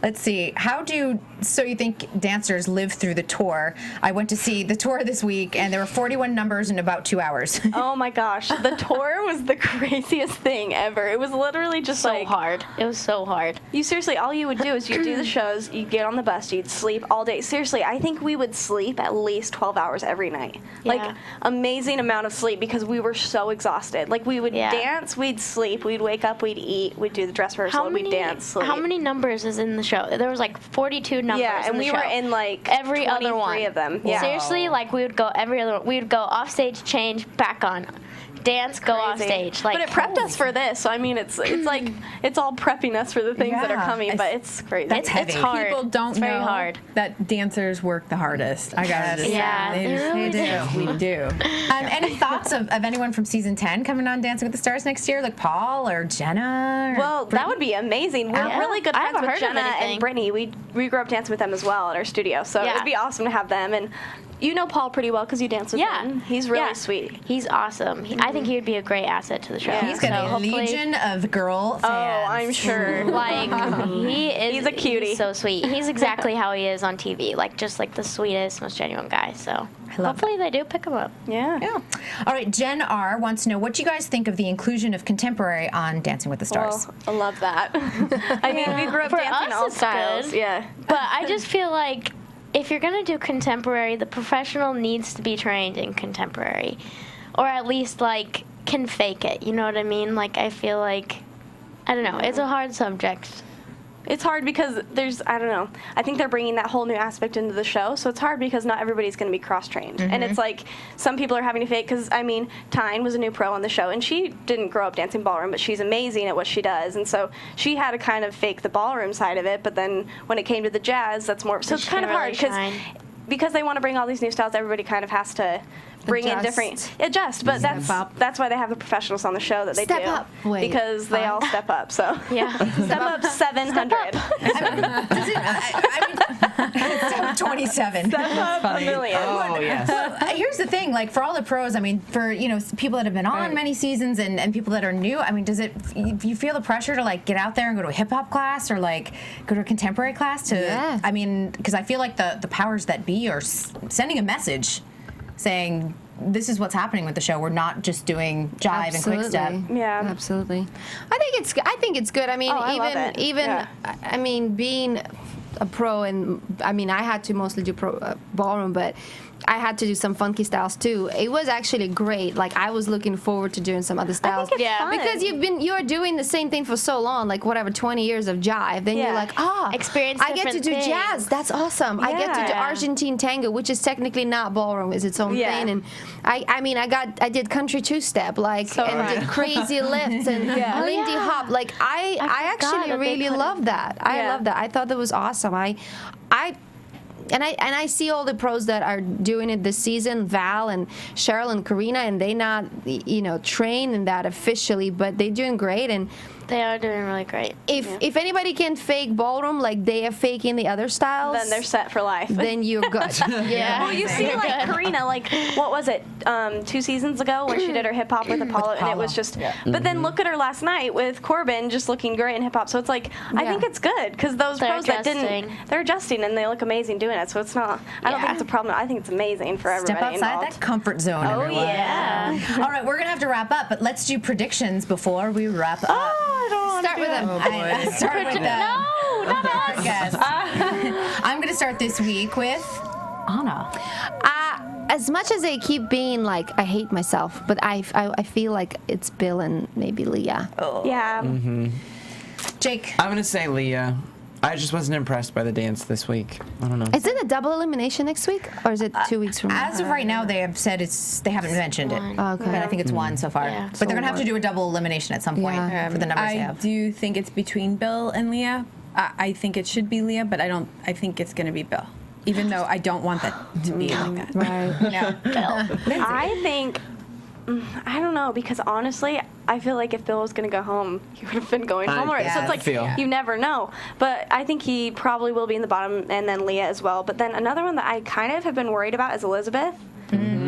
let's see, so you think dancers live through the tour? I went to see the tour this week, and there were 41 numbers in about 2 hours.
Oh my gosh, the tour was the craziest thing ever. It was literally just
So
like
hard. It was so hard.
You seriously, all you would do is you do the shows, you get on the bus, you'd sleep all day. Seriously, I think we would sleep at least 12 hours every night.
Yeah.
Like, amazing amount of sleep because we were so exhausted. Like, we would dance, we'd sleep, we'd wake up, we'd eat, we'd do the dress rehearsal, we'd dance, sleep.
How many numbers is in the show? There was like 42 numbers
Yeah, and
in the
we
show.
were in like
every other
23
one
of them. Yeah.
Seriously, like we would go off stage, change, back on. Dance, go off
Crazy.
stage. Like,
but it prepped us for this, so I mean, it's like it's all prepping us for the things that are
Yeah.
coming. But it's crazy.
That's heavy.
It's hard.
People don't
It's very
know
hard.
that dancers work the hardest. I gotta just
Yeah,
say.
they really
We do.
Any thoughts of anyone from season 10 coming on Dancing with the Stars next year, like Paul or Jenna? Or
Well, that would be amazing. We're
Yeah.
really good
I
friends
haven't
with
heard of
Jenna
anything.
and Brittany. We grew up dancing with them as well at our studio, so
Yeah.
it'd be awesome to have them. And you know Paul pretty well because you dance with
Yeah.
him. He's really
Yeah.
sweet.
He's awesome. I think he would be a great asset to the show.
Yeah.
He's got
So
a
hopefully-
legion of girl fans.
Oh, I'm sure.
Like he is.
He's a cutie.
He's so sweet. He's exactly how he is on TV. Like just like the sweetest, most genuine guy. So
love
hopefully they do pick him up.
Yeah.
Yeah. All right, Jen R. wants to know what you guys think of the inclusion of contemporary on Dancing with the Stars.
Well, I love that. I mean, we grew up
For
dancing
us,
all
it's
skills.
good.
Yeah.
But I just feel like if you're gonna do contemporary, the professional needs to be trained in contemporary, or at least like can fake it. You know what I mean? Like I feel like I don't know. It's a hard subject.
It's hard because I don't know. I think they're bringing that whole new aspect into the show, so it's hard because not everybody's going to be cross-trained. And it's like some people are having to fake, because, I mean, Tyne was a new pro on the show, and she didn't grow up dancing ballroom, but she's amazing at what she does. And so she had to kind of fake the ballroom side of it, but then when it came to the jazz, that's more. So it's kind of hard because they want to bring all these new styles, everybody kind of has to bring in different but that's why they have the professionals on the show that they
Step
do
up. Wait,
because they all step up. So
Yeah.
step up 700.
Step up 27.
Step up a million.
Oh, yes.
Here's the thing, like for all the pros, I mean, for people that have been on many seasons and people that are new, I mean, do you feel the pressure to like get out there and go to a hip hop class or like go to a contemporary class to?
Yeah.
I mean, because I feel like the powers that be are sending a message, saying this is what's happening with the show. We're not just doing jive and quick step.
Yeah.
Absolutely. I think it's good. I mean,
I love it. Yeah.
I mean, being a pro, and I mean, I had to mostly do ballroom, but I had to do some funky styles too. It was actually great. Like I was looking forward to doing some other styles.
it's fun.
Because you're doing the same thing for so long, like whatever 20 years of jive. Then you're like,
Experience
I get to
different
do
things.
jazz. That's awesome. I get to do
Yeah.
Argentine tango, which is technically not ballroom, is its own thing. And I did country two-step, like and did crazy lifts and Lindy hop. Like I
forgot
actually
that they
really
put-
love that. I love that. I thought that was awesome. I see all the pros that are doing it this season, Val and Cheryl and Karina, and they not trained in that officially, but they're doing great. And
They are doing really great.
if anybody can fake ballroom like they are faking the other styles,
Then they're set for life.
then you're good.
Yeah.
Well, you see, like Karina, like what was it, 2 seasons ago when she did her hip hop with Apollo, and it was just. But then look at her last night with Corbin, just looking great in hip hop. So it's like I think it's good because those
They're
pros that
adjusting.
didn't, they're adjusting and they look amazing doing it. So it's not. I don't think it's a problem. I think it's amazing for everybody
Step outside
involved.
that comfort zone.
Oh
everyone.
yeah.
All right, we're gonna have to wrap up, but let's do predictions before we wrap up.
I don't want
Start with them.
Start with them.
No, not us.
Yes. I'm going to start this week with Anna.
As much as I keep being like I hate myself, but I feel like it's Bill and maybe Leah.
Yeah.
Jake.
I'm gonna say Leah. I just wasn't impressed by the dance this week. I don't know.
Is it a double elimination next week, or is it 2 weeks from now?
As of right now, they have said they haven't mentioned it.
One.
Okay.
But I think it's one so far.
Yeah.
But they're going to have to do a double elimination at some point for the numbers they
I
have.
do think it's between Bill and Leah. I think it should be Leah, but I think it's going to be Bill. Even though I don't want that to be like that.
Right.
No.
I think. I don't know because honestly, I feel like if Bill was going to go home, he would have been going home already. So it's like,
feel.
you never know. But I think he probably will be in the bottom, and then Leah as well. But then another one that I kind of have been worried about is Elizabeth.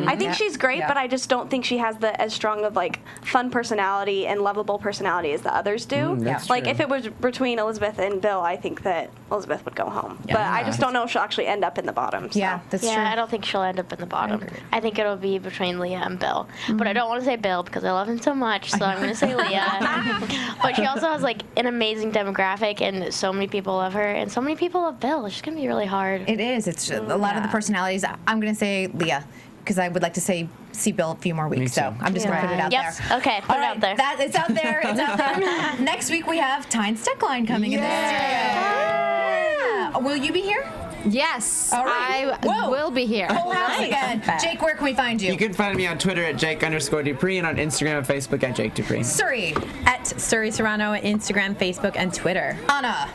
I think she's great, but I just don't think she has as strong of like fun personality and lovable personality as the others do. Like if it was between Elizabeth and Bill, I think that Elizabeth would go home. But I just don't know if she'll actually end up in the bottom. So.
Yeah, that's true.
I don't think she'll end up in the bottom. I think it'll be between Leah and Bill. But I don't want to say Bill because I love him so much, so I'm going to say Leah. But she also has like an amazing demographic, and so many people love her, and so many people love Bill. It's going to be really hard.
It is. It's a lot of the personalities. I'm going to say Leah, because I would like to see Bill a few more weeks. So I'm just going to put it out there.
Okay, put it out there.
It's out there. It's out there. Next week we have Tyne Steckline coming in the studio. Yeah. Will you be here?
Yes,
All right.
I will be here.
Full house again. Jake, where can we find you?
You can find me on Twitter at Jake_DuPree and on Instagram and Facebook at Jake DuPree.
Suri.
At Suri Serano on Instagram, Facebook, and Twitter.
Anna.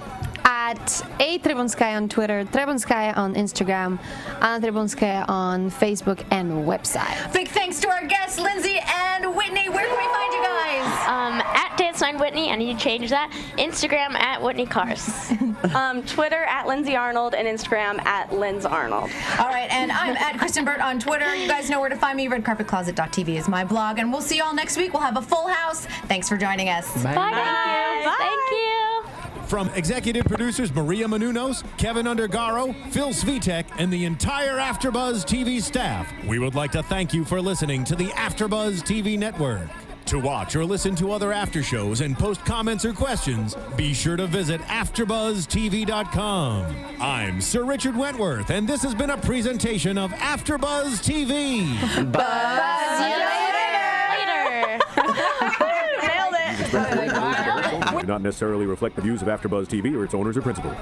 At Trebunskaya on Twitter, Trebunskaya on Instagram, Anna Trebunskaya on Facebook and website.
Big thanks to our guests, Lindsay and Witney. Where can we find you guys?
At Dance9Whitney, I need to change that. Instagram at Witney Carson.
Twitter at Lindsay Arnold and Instagram at Linz Arnold.
All right, and I'm at Kristyn Burtt on Twitter. You guys know where to find me. RedCarpetCloset.tv is my blog, and we'll see you all next week. We'll have a full house. Thanks for joining us.
Bye.
Bye, guys. Thank you.
From executive producers Maria Menounos, Kevin Undergaro, Phil Svitek, and the entire AfterBuzz TV staff, we would like to thank you for listening to the AfterBuzz TV network. To watch or listen to other after shows and post comments or questions, be sure to visit AfterBuzzTV.com. I'm Sir Richard Wentworth, and this has been a presentation of AfterBuzz TV.
Buzz you later.
Nailed it.
Do not necessarily reflect the views of AfterBuzz TV or its owners or principals.